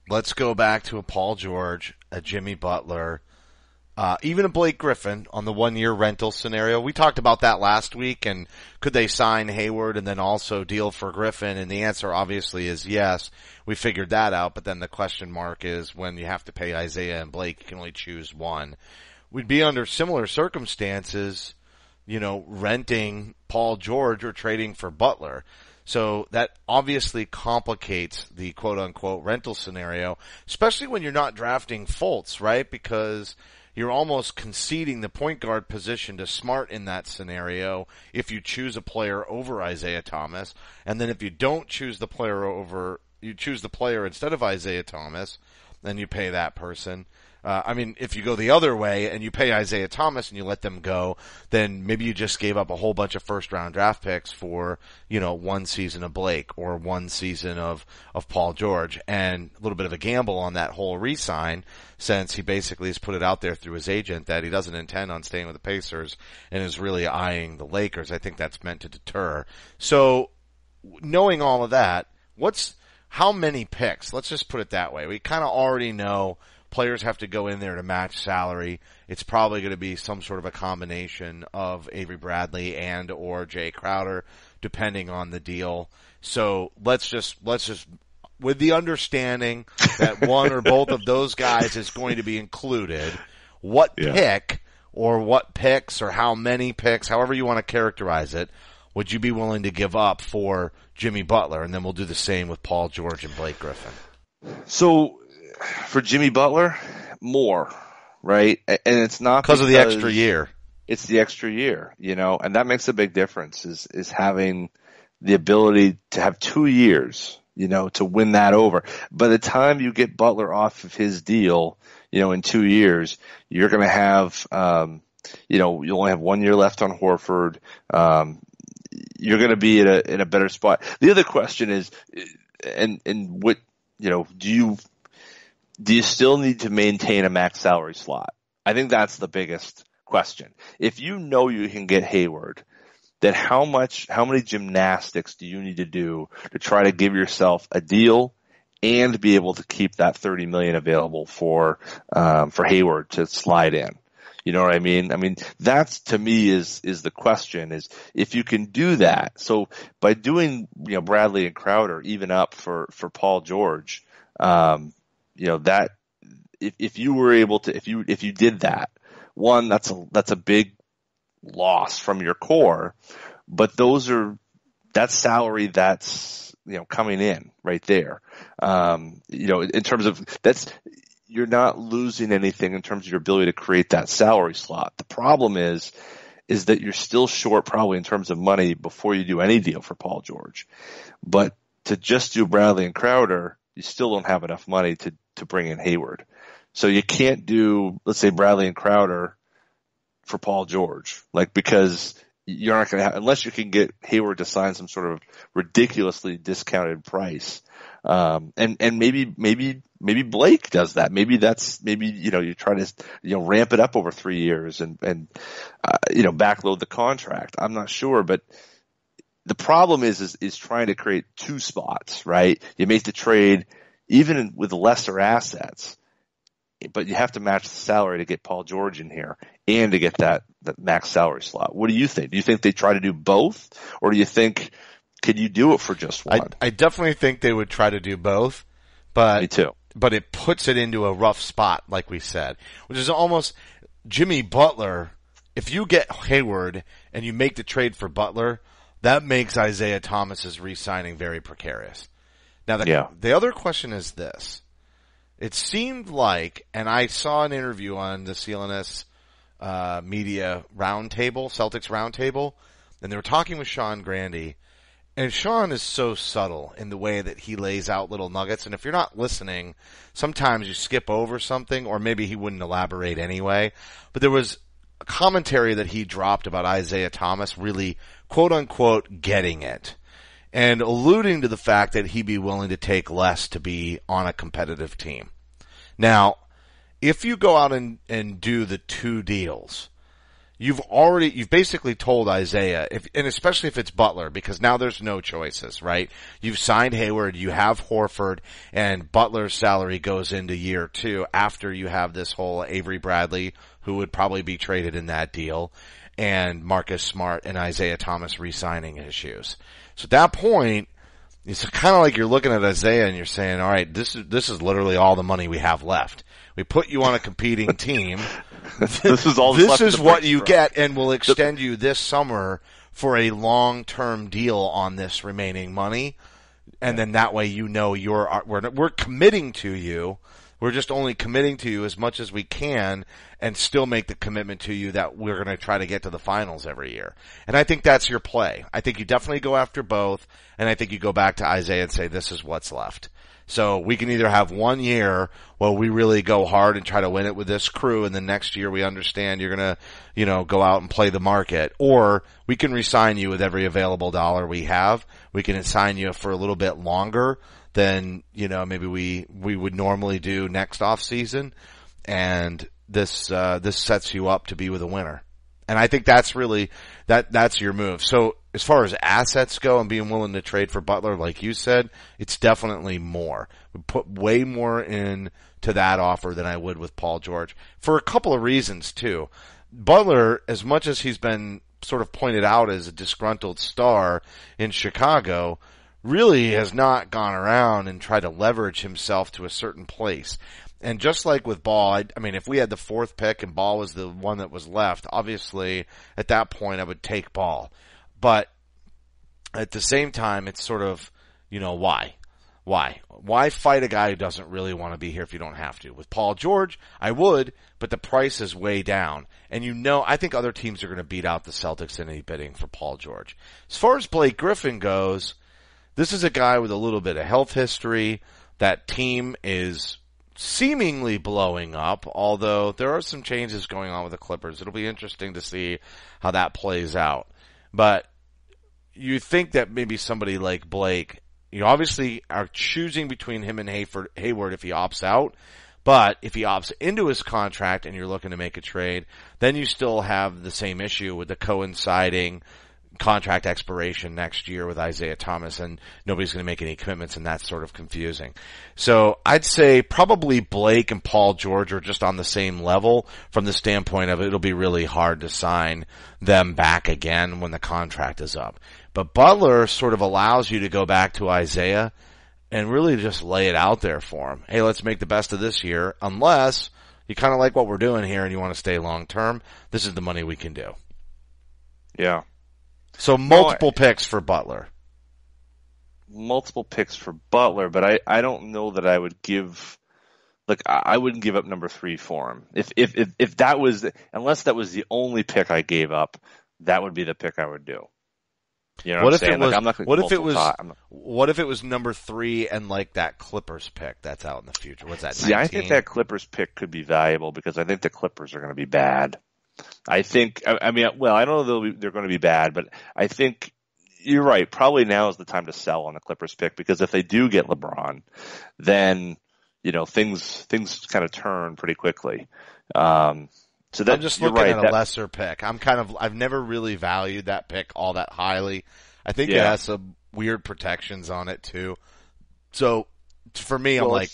Let's go back to a Paul George, a Jimmy Butler, even a Blake Griffin on the 1 year rental scenario. We talked about that last week, and could they sign Hayward and then also deal for Griffin? And the answer obviously is yes. We figured that out, but then the question mark is when you have to pay Isaiah and Blake, you can only choose one. We'd be under similar circumstances, renting Paul George or trading for Butler. So that obviously complicates the quote-unquote rental scenario, especially when you're not drafting Fultz, right? Because you're almost conceding the point guard position to Smart in that scenario if you choose a player over Isaiah Thomas. And then if you don't choose the player you choose the player instead of Isaiah Thomas, then you pay that person. I mean, if you go the other way and you pay Isaiah Thomas and you let them go, then maybe you just gave up a whole bunch of first round draft picks for, one season of Blake or one season of Paul George, and a little bit of a gamble on that whole re-sign, since he basically has put it out there through his agent that he doesn't intend on staying with the Pacers and is really eyeing the Lakers. I think that's meant to deter. So, knowing all of that, how many picks? Let's just put it that way. We kind of already know players have to go in there to match salary. It's probably going to be some sort of a combination of Avery Bradley and or Jay Crowder, depending on the deal. So let's just with the understanding that one or both of those guys is going to be included, what pick or what picks or how many picks, however you want to characterize it, would you be willing to give up for Jimmy Butler? And then we'll do the same with Paul George and Blake Griffin. So for Jimmy Butler, more, right? And it's not because of the extra year. It's the extra year, and that makes a big difference is having the ability to have 2 years, to win that over. By the time you get Butler off of his deal, in 2 years, you're going to have, you only have 1 year left on Horford. You're going to be in a better spot. The other question is, and what, do you still need to maintain a max salary slot? I think that's the biggest question. If you know you can get Hayward, then how many gymnastics do you need to do to try to give yourself a deal and be able to keep that $30 million available for Hayward to slide in? You know what I mean? I mean, that's to me is the question, is if you can do that. So by doing, Bradley and Crowder even up for Paul George, that if you were able to, if you did that, one, that's a big loss from your core, but that's salary that's, coming in right there. In terms of you're not losing anything in terms of your ability to create that salary slot. The problem is that you're still short probably in terms of money before you do any deal for Paul George. But to just do Bradley and Crowder, you still don't have enough money to bring in Hayward. So you can't do, let's say, Bradley and Crowder for Paul George, because you're not going to have, unless you can get Hayward to sign some sort of ridiculously discounted price. And maybe Blake does that. Maybe you try to, ramp it up over 3 years and backload the contract. I'm not sure, but the problem is trying to create two spots, right? You make the trade even with lesser assets, but you have to match the salary to get Paul George in here and to get that max salary slot. What do you think? Do you think they try to do both, or do you think could you do it for just one? I definitely think they would try to do both, but me too. But it puts it into a rough spot, like we said, which is almost Jimmy Butler. If you get Hayward and you make the trade for Butler, that makes Isaiah Thomas's re-signing very precarious. Now, the other question is this. It seemed like, and I saw an interview on the CLNS media roundtable, Celtics roundtable, and they were talking with Sean Grandy, and Sean is so subtle in the way that he lays out little nuggets, and if you're not listening, sometimes you skip over something, or maybe he wouldn't elaborate anyway, but there was a commentary that he dropped about Isaiah Thomas really, quote-unquote, getting it, and alluding to the fact that he'd be willing to take less to be on a competitive team. Now, if you go out and do the two deals, you've basically told Isaiah, and especially if it's Butler, because now there's no choices, right? You've signed Hayward, you have Horford, and Butler's salary goes into year 2 after you have this whole Avery Bradley, who would probably be traded in that deal, and Marcus Smart and Isaiah Thomas re-signing his shoes. So at that point, it's kind of like you're looking at Isaiah and you're saying, all right, this is literally all the money we have left. We put you on a competing team. This is all. This is what you get, and we'll extend you this summer for a long-term deal on this remaining money. And then that way we're committing to you. We're just only committing to you as much as we can and still make the commitment to you that we're going to try to get to the finals every year. And I think that's your play. I think you definitely go after both, and I think you go back to Isaiah and say, this is what's left. So we can either have 1 year where we really go hard and try to win it with this crew, and then next year we understand you're gonna, go out and play the market, or we can re-sign you with every available dollar we have. We can assign you for a little bit longer than, maybe we would normally do next off season, and this sets you up to be with a winner. And I think that's really, that's your move. So as far as assets go and being willing to trade for Butler, like you said, it's definitely more. We put way more in to that offer than I would with Paul George for a couple of reasons too. Butler, as much as he's been sort of pointed out as a disgruntled star in Chicago, really has not gone around and tried to leverage himself to a certain place. And just like with Ball, I mean, if we had the 4th pick and Ball was the one that was left, obviously at that point I would take Ball. But at the same time, it's sort of, why? Why fight a guy who doesn't really want to be here if you don't have to? With Paul George, I would, but the price is way down. And I think other teams are going to beat out the Celtics in any bidding for Paul George. As far as Blake Griffin goes, this is a guy with a little bit of health history. That team is seemingly blowing up, although there are some changes going on with the Clippers. It'll be interesting to see how that plays out. But you think that maybe somebody like Blake, you obviously are choosing between him and Hayward if he opts out. But if he opts into his contract and you're looking to make a trade, then you still have the same issue with the coinciding contract expiration next year with Isaiah Thomas, and nobody's going to make any commitments, and that's sort of confusing. So I'd say probably Blake and Paul George are just on the same level from the standpoint of it'll be really hard to sign them back again when the contract is up. But Butler sort of allows you to go back to Isaiah and really just lay it out there for him. Hey, let's make the best of this year, unless you kind of like what we're doing here and you want to stay long term. This is the money we can do. Yeah. So multiple picks for Butler. Multiple picks for Butler, but I don't know that I would give, I wouldn't give up number 3 for him. If that was, unless that was the only pick I gave up, that would be the pick I would do. You know what I'm saying? What if it was number 3 and that Clippers pick that's out in the future? What's that? 19? See, I think that Clippers pick could be valuable because I think the Clippers are going to be bad. I don't know they're going to be bad, but I think you're right. Probably now is the time to sell on the Clippers pick, because if they do get LeBron, then, things kind of turn pretty quickly. So that, I'm just looking at a lesser pick. I've never really valued that pick all that highly. I think it has some weird protections on it too. So for me, I'm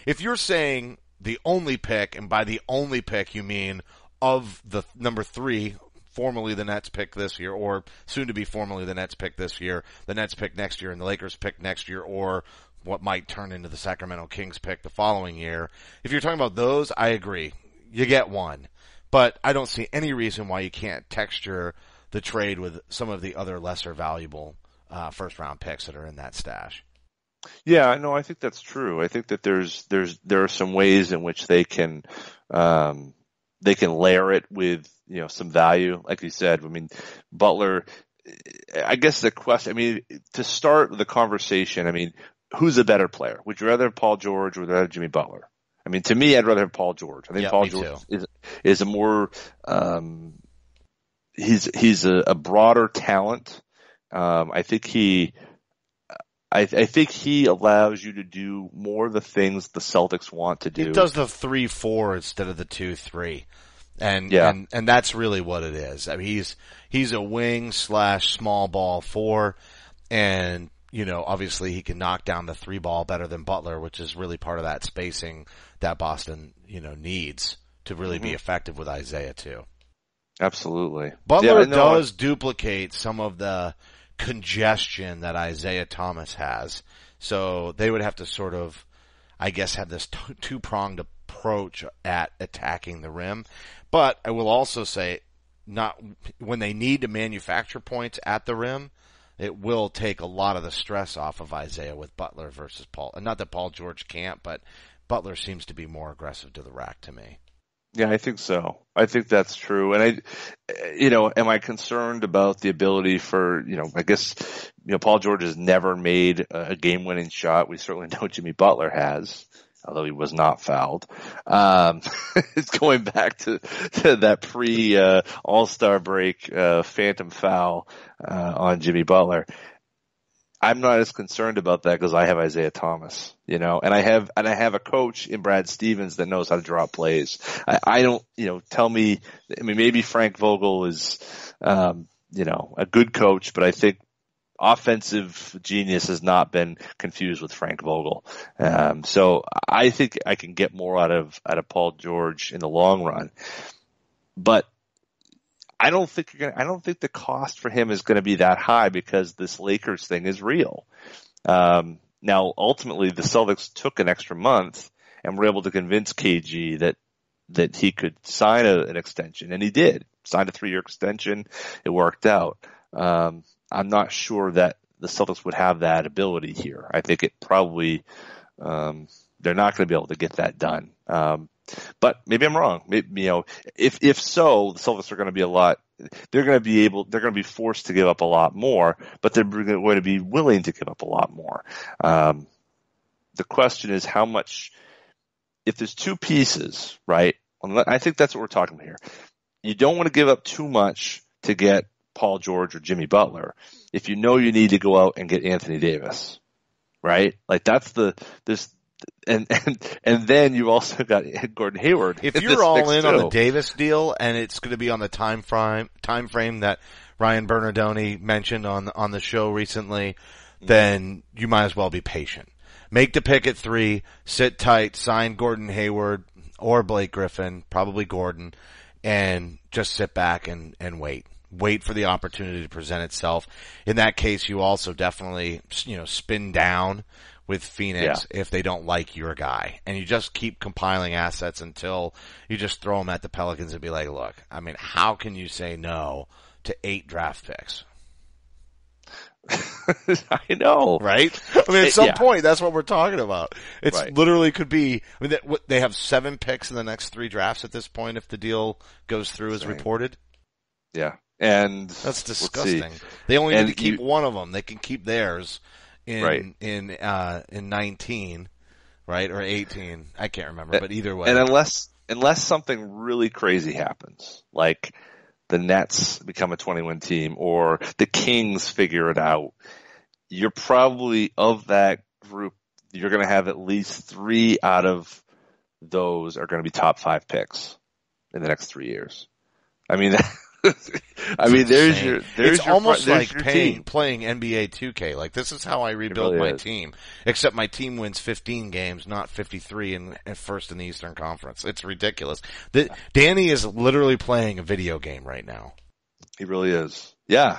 if you're saying the only pick, and by the only pick you mean of the number 3, formerly the Nets pick this year, or soon to be formerly the Nets pick this year, the Nets pick next year, and the Lakers pick next year, or what might turn into the Sacramento Kings pick the following year. If you're talking about those, I agree. You get one. But I don't see any reason why you can't texture the trade with some of the other lesser valuable first round picks that are in that stash. Yeah, no, I think that's true. I think that there are some ways in which they can layer it with, some value. Like you said, I mean, Butler, I guess the question, to start the conversation, who's a better player? Would you rather have Paul George or would you rather have Jimmy Butler? To me, I'd rather have Paul George. I think Paul George is a more, he's a broader talent. I think he allows you to do more of the things the Celtics want to do. He does the 3-4 instead of the 2-3. And that's really what it is. He's a wing / small ball 4, and, obviously he can knock down the 3 ball better than Butler, which is really part of that spacing that Boston, needs to really be effective with Isaiah too. Absolutely. Butler does duplicate some of the congestion that Isaiah Thomas has. So they would have to sort of, I guess, have this two-pronged approach at attacking the rim. But I will also say, not when they need to manufacture points at the rim, it will take a lot of the stress off of Isaiah with Butler versus Paul. And not that Paul George can't, but Butler seems to be more aggressive to the rack to me. Yeah, I think so. I think that's true. And am I concerned about the ability for, I guess, Paul George has never made a game-winning shot. We certainly know Jimmy Butler has, although he was not fouled. It's going back to that All-Star break, phantom foul, on Jimmy Butler. I'm not as concerned about that because I have Isaiah Thomas, and I have a coach in Brad Stevens that knows how to draw plays. I don't, tell me, maybe Frank Vogel is, a good coach, but I think offensive genius has not been confused with Frank Vogel. So I think I can get more out of Paul George in the long run, but I don't think the cost for him is going to be that high because this Lakers thing is real. Now, ultimately, the Celtics took an extra month and were able to convince KG that he could sign an extension, and he did. Signed a 3-year extension. It worked out. I'm not sure that the Celtics would have that ability here. I think it probably they're not going to be able to get that done. But maybe I'm wrong. Maybe, if so, the Celtics are going to be they're going to be forced to give up a lot more, but they're going to be willing to give up a lot more. The question is how much, if there's two pieces, right? I think that's what we're talking about here. You don't want to give up too much to get Paul George or Jimmy Butler if you know you need to go out and get Anthony Davis, right? Like that's and then you also got Gordon Hayward. If you're all in on the Davis deal and it's going to be on the time frame that Ryan Bernardoni mentioned on the show recently, then you might as well be patient. Make the pick at 3, sit tight, sign Gordon Hayward or Blake Griffin, probably Gordon, and just sit back and wait. Wait for the opportunity to present itself. In that case, you also definitely, spin down with Phoenix if they don't like your guy. And you just keep compiling assets until you just throw them at the Pelicans and be like, look, how can you say no to 8 draft picks? I know. Right? At some point, that's what we're talking about. It's literally could be, they have 7 picks in the next 3 drafts at this point if the deal goes through as reported. Yeah. And that's disgusting. They only need to keep one of them. They can keep theirs in 19, right? Or 18. I can't remember, but either way. And unless something really crazy happens, like the Nets become a 20-win team or the Kings figure it out, you're probably, of that group, you're going to have at least 3 out of those are going to be top 5 picks in the next 3 years. It's almost like playing NBA 2K. Like, this is how I rebuild my team. Except my team wins 15 games, not 53 and first in the Eastern Conference. It's ridiculous. Danny is literally playing a video game right now. He really is. Yeah.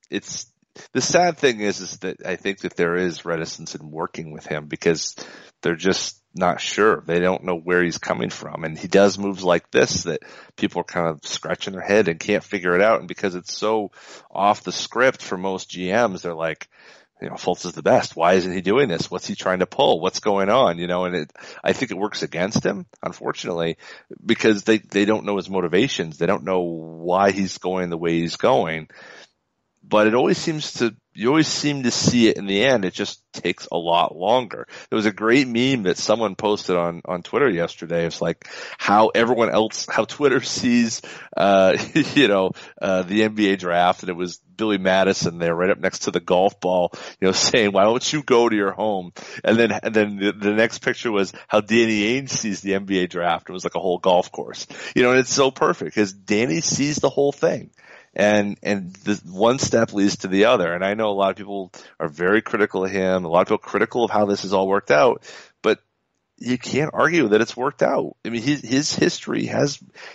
It's, the sad thing is that I think that there is reticence in working with him because they're just not sure. They don't know where he's coming from. And he does moves like this that people are kind of scratching their head and can't figure it out. And because it's so off the script for most GMs, they're like, Fultz is the best. Why isn't he doing this? What's he trying to pull? What's going on? And I think it works against him, unfortunately, because they don't know his motivations. They don't know why he's going the way he's going. But you always seem to see it in the end. It just takes a lot longer. There was a great meme that someone posted on Twitter yesterday. It's like how Twitter sees, the NBA draft. And it was Billy Madison there right up next to the golf ball, saying, why don't you go to your home? And then the next picture was how Danny Ainge sees the NBA draft. It was like a whole golf course, and it's so perfect because Danny sees the whole thing. And the one step leads to the other. And I know a lot of people are very critical of him, a lot of people critical of how this has all worked out, but you can't argue that it's worked out. His history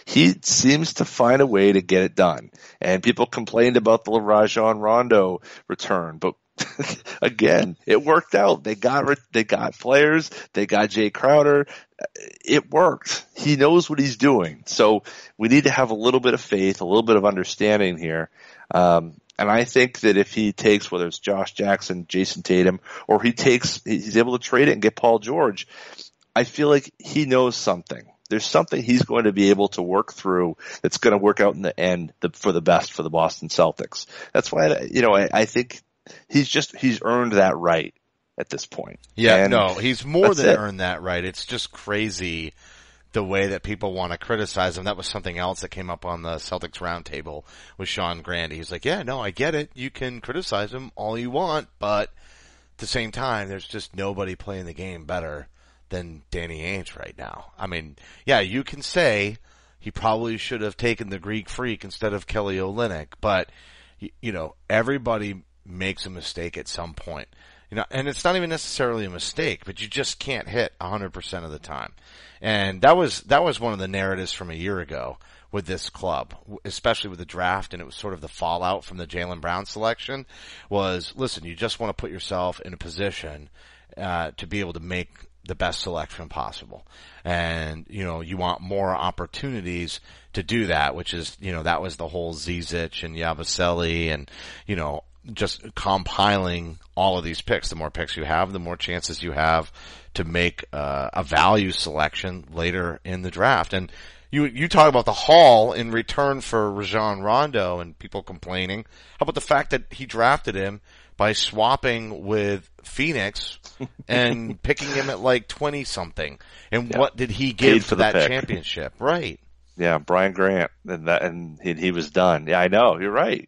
he seems to find a way to get it done. And people complained about the Rajon Rondo return, but again, it worked out. They got players. They got Jay Crowder. It worked. He knows what he's doing. So we need to have a little bit of faith, a little bit of understanding here. And I think that if he takes, whether it's Josh Jackson, Jason Tatum, or he's able to trade it and get Paul George, I feel like he knows something. There's something he's going to be able to work through that's going to work out in the end for the best for the Boston Celtics. That's why, I think he's earned that right at this point. Yeah, and no, he's more than earned that right. It's just crazy the way that people want to criticize him. That was something else that came up on the Celtics roundtable with Sean Grandy. He's like, yeah, no, I get it. You can criticize him all you want, but at the same time, there's just nobody playing the game better than Danny Ainge right now. I mean, yeah, you can say he probably should have taken the Greek Freak instead of Kelly Olynyk, but, everybody makes a mistake at some point. And it's not even necessarily a mistake, but you just can't hit 100% of the time. And that was one of the narratives from a year ago with this club, especially with the draft, and it was sort of the fallout from the Jaylen Brown selection was, listen, you just want to put yourself in a position, to be able to make the best selection possible. And, you want more opportunities to do that, which is, that was the whole Zizic and Yabusele and, just compiling all of these picks. The more picks you have, the more chances you have to make a value selection later in the draft. And you talk about the haul in return for Rajon Rondo and people complaining. How about the fact that he drafted him by swapping with Phoenix and picking him at like 20 something? And what did he give for that championship? Right. Yeah, Brian Grant and he was done. Yeah, I know. You're right.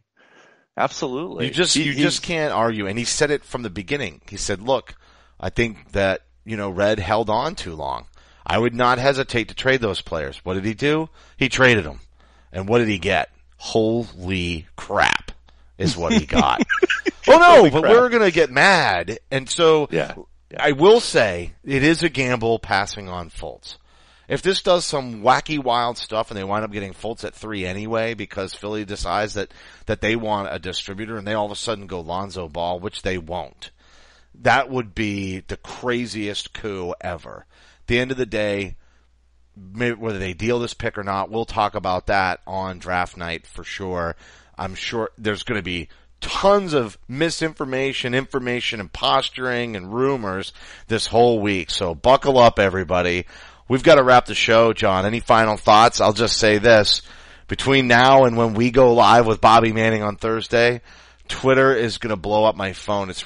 Absolutely. You just can't argue. And he said it from the beginning. He said, look, I think that, Red held on too long. I would not hesitate to trade those players. What did he do? He traded them. And what did he get? Holy crap is what he got. Oh no, but we're going to get mad. And so I will say it is a gamble passing on Fultz. If this does some wacky, wild stuff and they wind up getting Fultz at 3 anyway because Philly decides that they want a distributor and they all of a sudden go Lonzo Ball, which they won't, that would be the craziest coup ever. At the end of the day, maybe whether they deal this pick or not, we'll talk about that on draft night for sure. I'm sure there's going to be tons of misinformation, information, and posturing and rumors this whole week. So buckle up, everybody. We've got to wrap the show, John. Any final thoughts? I'll just say this. Between now and when we go live with Bobby Manning on Thursday, Twitter is going to blow up my phone. It's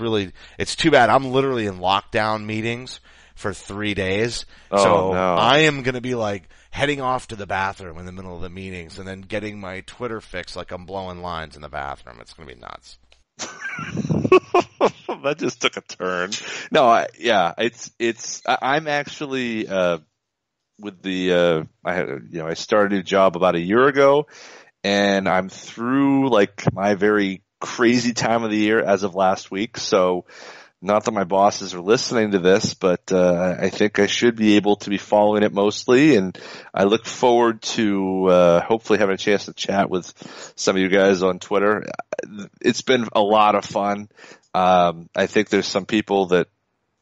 too bad. I'm literally in lockdown meetings for 3 days. No. I am going to be like heading off to the bathroom in the middle of the meetings and then getting my Twitter fix like I'm blowing lines in the bathroom. It's going to be nuts. That just took a turn. No, I'm actually, with the, I started a new job about a year ago and I'm through like my very crazy time of the year as of last week. So not that my bosses are listening to this, but, I think I should be able to be following it mostly. And I look forward to, hopefully having a chance to chat with some of you guys on Twitter. It's been a lot of fun. I think there's some people that,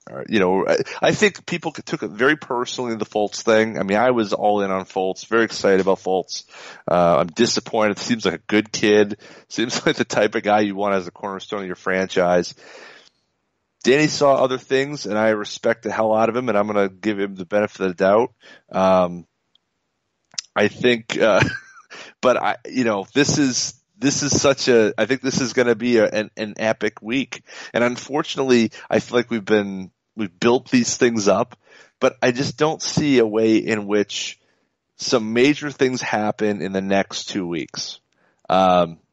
I think people took it very personally, the Fultz thing. I mean, I was all in on Fultz, very excited about Fultz. I'm disappointed. Seems like a good kid. Seems like the type of guy you want as a cornerstone of your franchise. Danny saw other things, and I respect the hell out of him, and I'm going to give him the benefit of the doubt. I think, but this is such I think this is going to be an epic week. And unfortunately, I feel like we've built these things up, but I just don't see a way in which some major things happen in the next 2 weeks.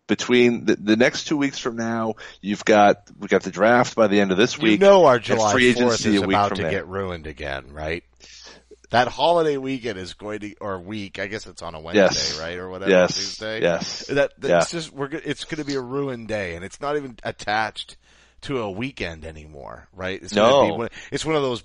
Between the next 2 weeks from now, we got the draft by the end of this week. Our July 4th is about to get ruined again, right? That holiday weekend is going to, or week, I guess it's on a Wednesday, right? Or whatever, Tuesday. Yes. It's going to be a ruined day, and it's not even attached to a weekend anymore, right? It's one of those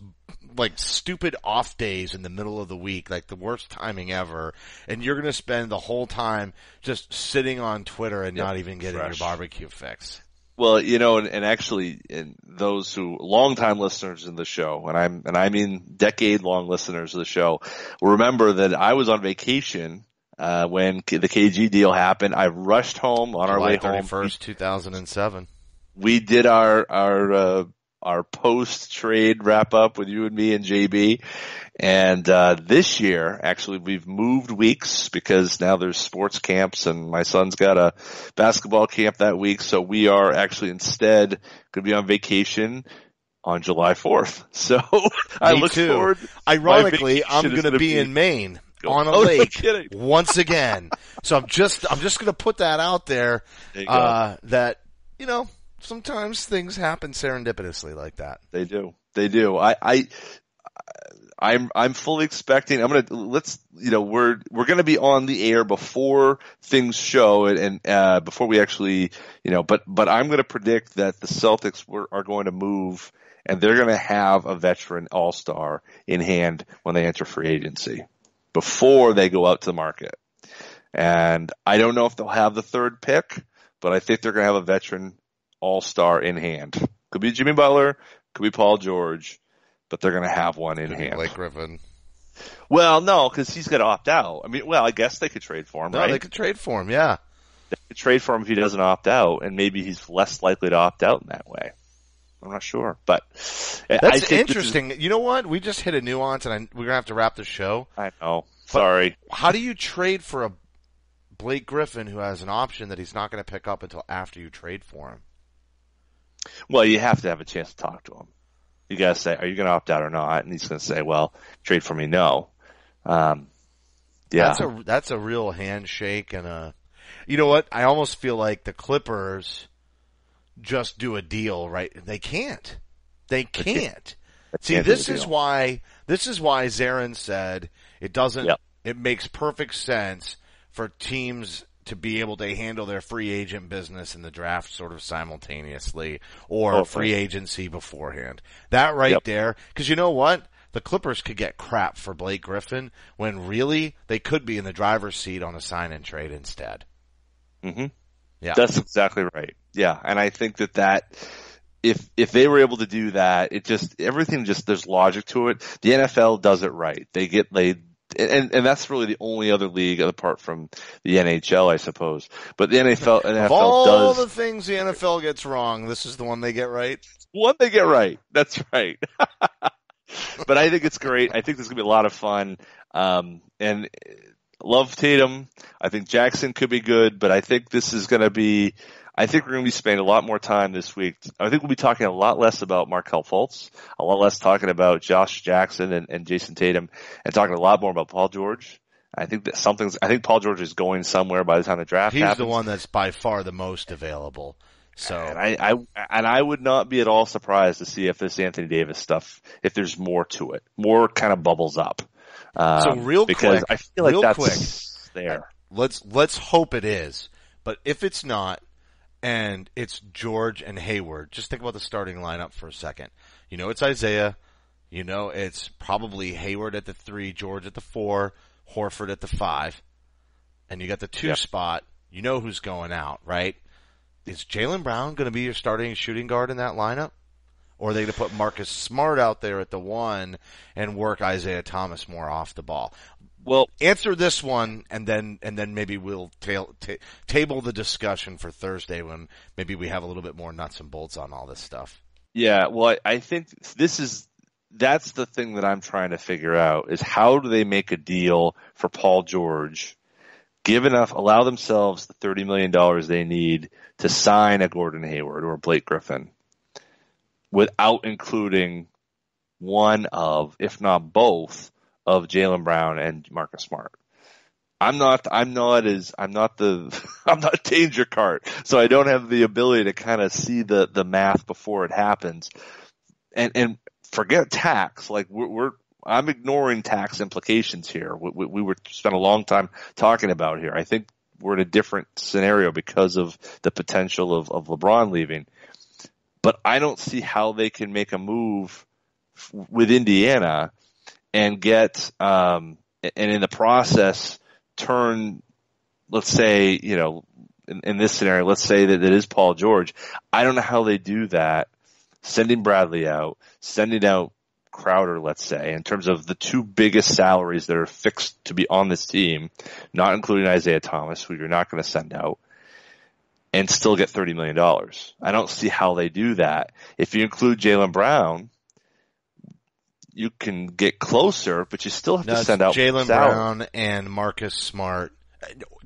like stupid off days in the middle of the week, like the worst timing ever, and you're going to spend the whole time just sitting on Twitter and not even getting your barbecue fix. Well, and actually, those who longtime listeners in the show, and I mean decade-long listeners of the show, will remember that I was on vacation when the KG deal happened. I rushed home on our way home. July 31st, 2007. We did our our post-trade wrap-up with you and me and JB. And this year, actually, we've moved weeks because now there's sports camps, and my son's got a basketball camp that week. So we are actually instead going to be on vacation on July 4th. So I look forward. Ironically, I'm going to be in Maine on a lake once again. So I'm just going to put that out there, that, sometimes things happen serendipitously like that. They do. I'm fully expecting, we're going to be on the air before things show and before we actually, but I'm going to predict that the Celtics are going to move, and they're going to have a veteran all-star in hand when they enter free agency before they go out to the market. And I don't know if they'll have the third pick, but I think they're going to have a veteran all-star in hand. Could be Jimmy Butler, could be Paul George, but they're going to have one in hand. Blake Griffin. Well, no, because he's going to opt out. I guess they could trade for him, right? No, they could trade for him, yeah. They could trade for him if he doesn't opt out, and maybe he's less likely to opt out in that way. I'm not sure, but that's interesting. You know what? We just hit a nuance, and we're going to have to wrap the show. I know. Sorry. How do you trade for a Blake Griffin who has an option that he's not going to pick up until after you trade for him? Well, you have to have a chance to talk to him. You got to say, are you going to opt out or not? And he's going to say, well, trade for me, no. Yeah. That's a real handshake, and you know what? I almost feel like the Clippers just do a deal, right? They can't. See, this is why Zarin said it doesn't, it makes perfect sense for teams to be able to handle their free agent business and the draft sort of simultaneously, or free agency beforehand. That right there, because you know what? The Clippers could get crap for Blake Griffin when really they could be in the driver's seat on a sign and trade instead. Mm-hmm. Yeah. That's exactly right. Yeah. And I think that if they were able to do that, there's logic to it. The NFL does it right. And that's really the only other league apart from the NHL, I suppose. But the NFL of all the things the NFL gets wrong, this is the one they get right. One they get right. That's right. But I think it's great. I think this is going to be a lot of fun. And love Tatum. I think Jackson could be good, but I think we're going to be spending a lot more time this week. I think we'll be talking a lot less about Markelle Fultz, a lot less talking about Josh Jackson and Jason Tatum, and talking a lot more about Paul George. I think Paul George is going somewhere by the time the draft happens. He's the one that's by far the most available. So, and I would not be at all surprised to see if this Anthony Davis stuff, if there's more to it, more kind of bubbles up. Because I feel like that's there. Let's hope it is. But if it's not, and it's George and Hayward, just think about the starting lineup for a second. It's Isaiah. It's probably Hayward at the 3, George at the 4, Horford at the 5. And you got the 2 spot. You know who's going out, right? Is Jaylen Brown going to be your starting shooting guard in that lineup? Or are they going to put Marcus Smart out there at the 1 and work Isaiah Thomas more off the ball? Well, answer this one, and then maybe we'll table the discussion for Thursday when maybe we have a little bit more nuts and bolts on all this stuff. Yeah, well, I think that's the thing that I'm trying to figure out is how do they make a deal for Paul George, allow themselves the $30 million they need to sign a Gordon Hayward or a Blake Griffin without including one of, if not both, of Jaylen Brown and Marcus Smart. I'm not Danger Cart, so I don't have the ability to kind of see the math before it happens. And forget tax. Like I'm ignoring tax implications here. We were spent a long time talking about here. I think we're in a different scenario because of the potential of LeBron leaving. But I don't see how they can make a move with Indiana and get, and in the process turn, let's say, in this scenario, let's say that it is Paul George. I don't know how they do that. Sending Bradley out, sending out Crowder, let's say, in terms of the 2 biggest salaries that are fixed to be on this team, not including Isaiah Thomas, who you're not going to send out. and still get $30 million. I don't see how they do that. If you include Jaylen Brown, you can get closer, but you still have to send out Jaylen Brown and Marcus Smart.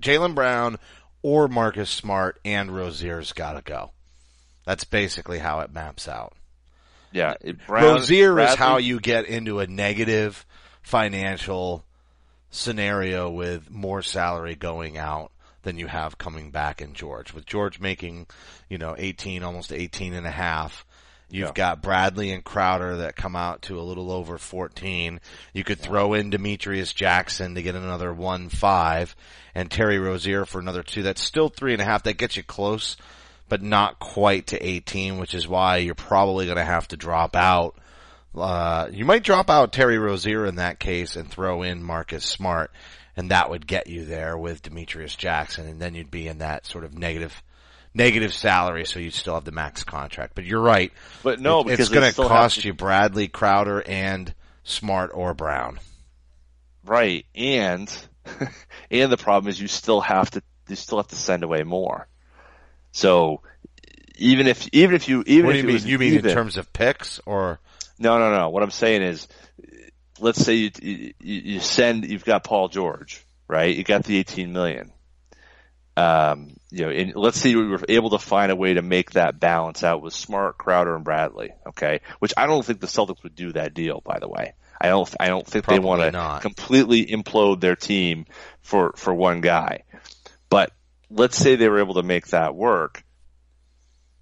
Jaylen Brown or Marcus Smart and Rozier's got to go. That's basically how it maps out. Yeah, Rozier is how you get into a negative financial scenario with more salary going out than you have coming back in George. With George making, 18, almost 18 and a half. You've got Bradley and Crowder that come out to a little over 14. You could throw in Demetrius Jackson to get another 1.5 and Terry Rozier for another 2. That's still 3.5. That gets you close, but not quite to 18, which is why you're probably going to have to drop out. You might drop out Terry Rozier in that case and throw in Marcus Smart, and that would get you there with Demetrius Jackson, and then you'd be in that sort of negative salary, so you'd still have the max contract. But you're right. But no, because it's going to cost you Bradley, Crowder, and Smart or Brown. Right, and the problem is you still have to send away more. So even if you what do you mean in terms of picks or no. What I'm saying is, let's say you've got Paul George, right? You got the 18 million. And let's say we were able to find a way to make that balance out with Smart, Crowder, and Bradley. Okay, which I don't think the Celtics would do that deal. By the way, I don't think Probably they want to completely implode their team for one guy. But let's say they were able to make that work.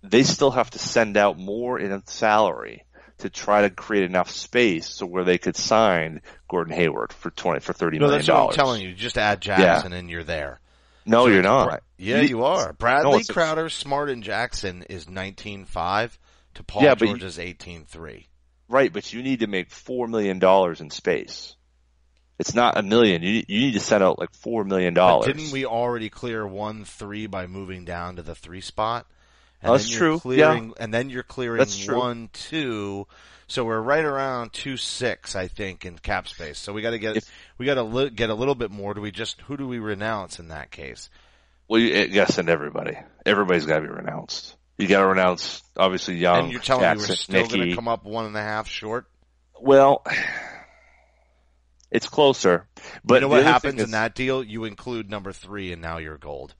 They still have to send out more in salary to try to create enough space so where they could sign Gordon Hayward for $30 million. No, that's what I'm telling you. Just add Jackson and you're there. No, you're not. You are. Bradley, Crowder, Smart, and Jackson is 19.5 to Paul George's 18.3. Right, but you need to make $4 million in space. It's not $1 million. You need to send out like $4 million. But didn't we already clear 1.3 by moving down to the 3 spot? And that's true. And then you're clearing 1.2. So we're right around 2.6, I think, in cap space. So we got to get a little bit more. Who do we renounce in that case? Well, you got to send everybody. Everybody's got to be renounced. You got to renounce obviously Young. And you're telling Jackson, me we're still going to come up 1.5 short? Well, it's closer. But you know what happens in that deal? You include number 3, and now you're gold.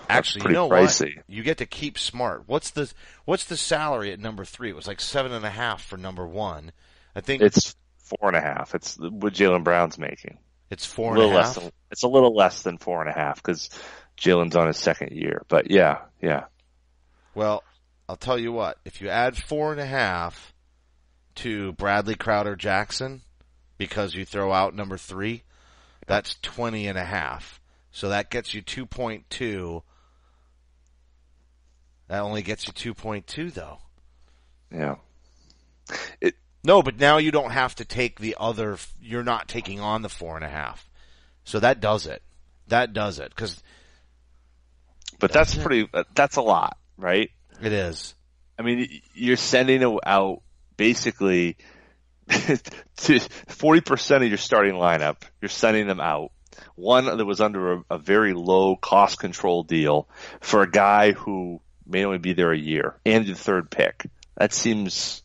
Actually, you know pricey. What? You get to keep Smart. What's the salary at number 3? It was like 7.5 for number 1. I think it's 4.5. It's what Jaylen Brown's making. It's 4.5. It's a little less than 4.5 because Jaylen's on his second year. But yeah. Well, I'll tell you what. If you add 4.5 to Bradley, Crowder, Jackson, because you throw out number 3, that's 20.5. So that gets you 2.2. That only gets you 2.2, though. Yeah. No, but now you don't have to take the other. You're not taking on the 4.5. So that does it. But that's a lot, right? It is. I mean, you're sending out basically 40% of your starting lineup. You're sending them out. One that was under a very low cost control deal for a guy who may only be there a year and the 3rd pick. That seems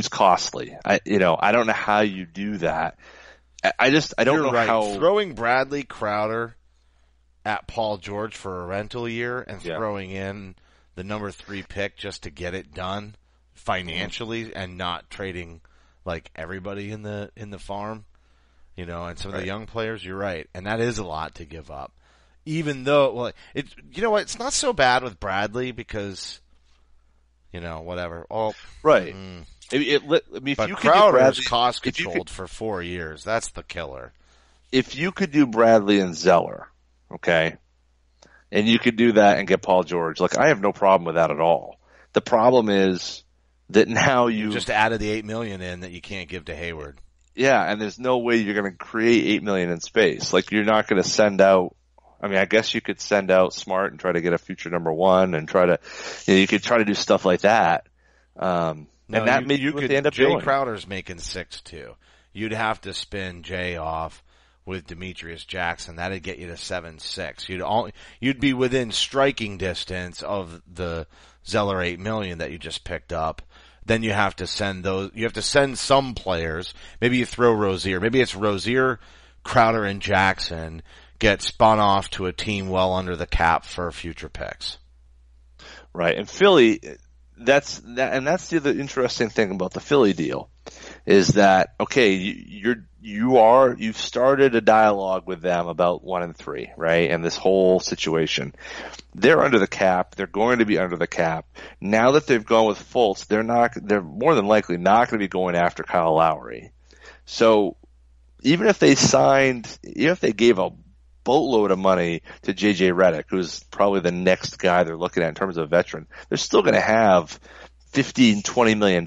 costly. I don't know how you do that. I don't know how throwing Bradley, Crowder at Paul George for a rental year and throwing in the number 3 pick just to get it done financially and not trading like everybody in the farm. And some of the young players, you're right. And that is a lot to give up. Even though, it's not so bad with Bradley because, whatever. Oh, right. But Crowder's cost controlled for 4 years. That's the killer. If you could do Bradley and Zeller, okay, and you could do that and get Paul George, I have no problem with that at all. The problem is that now you just added the $8 million in that you can't give to Hayward. Yeah, and there's no way you're going to create $8 million in space. You're not going to send out. I mean, I guess you could send out Smart and try to get a future number 1, and try to. You could try to do stuff like that. And that you could end up Jay doing. Crowder's making 6 too. You'd have to spin Jay off with Demetrius Jackson. That'd get you to 7-6. You'd be within striking distance of the Zeller $8 million that you just picked up. Then you have to send some players. Maybe you throw Rozier. Maybe it's Rozier, Crowder, and Jackson get spun off to a team well under the cap for future picks. Right. And Philly, that's the other interesting thing about the Philly deal is that, okay, you've started a dialogue with them about 1 and 3, right? And this whole situation. They're under the cap. They're going to be under the cap. Now that they've gone with Fultz, they're more than likely not going to be going after Kyle Lowry. So even if they gave a boatload of money to JJ Redick, who's probably the next guy they're looking at in terms of a veteran, they're still going to have $15-20 million.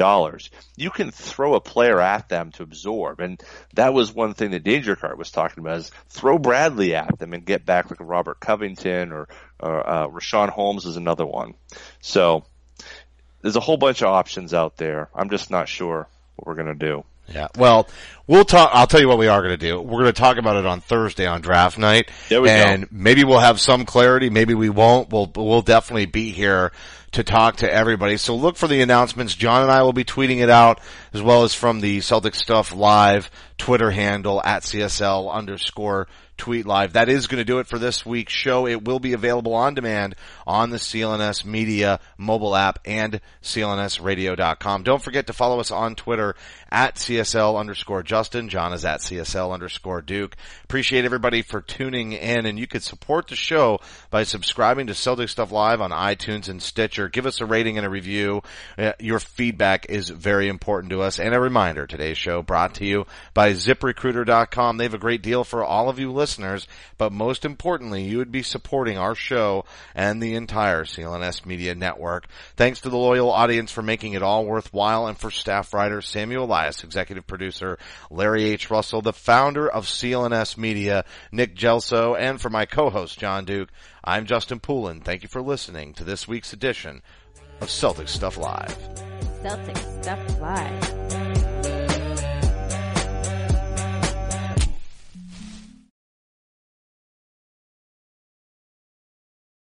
You can throw a player at them to absorb, and that was one thing that Danger Cart was talking about: is throw Bradley at them and get back like a Robert Covington or Rashawn Holmes is another one. So there's a whole bunch of options out there. I'm just not sure what we're going to do. Yeah, well, we'll talk. I'll tell you what we are going to do. We're going to talk about it on Thursday on draft night. There we go. Maybe we'll have some clarity. Maybe we won't. We'll definitely be here to talk to everybody. So look for the announcements. John and I will be tweeting it out, as well as from the Celtics Stuff Live Twitter handle at @CSL_tweet live. That is going to do it for this week's show. It will be available on demand on the CLNS Media mobile app and clnsradio.com. Don't forget to follow us on Twitter at @CSL_Justin. John is at @CSL_Duke. Appreciate everybody for tuning in, and you could support the show by subscribing to Celtics Stuff Live on iTunes and Stitcher. Give us a rating and a review. Your feedback is very important to us. And a reminder, today's show brought to you by ZipRecruiter.com. They have a great deal for all of you listeners, but most importantly, you would be supporting our show and the entire CLNS Media Network. Thanks to the loyal audience for making it all worthwhile, and for staff writer Samuel Elias, executive producer Larry H. Russell, the founder of CLNS Media, Nick Gelso, and for my co-host John Duke, I'm Justin Poulin. Thank you for listening to this week's edition of Celtics Stuff Live. Celtics Stuff Live.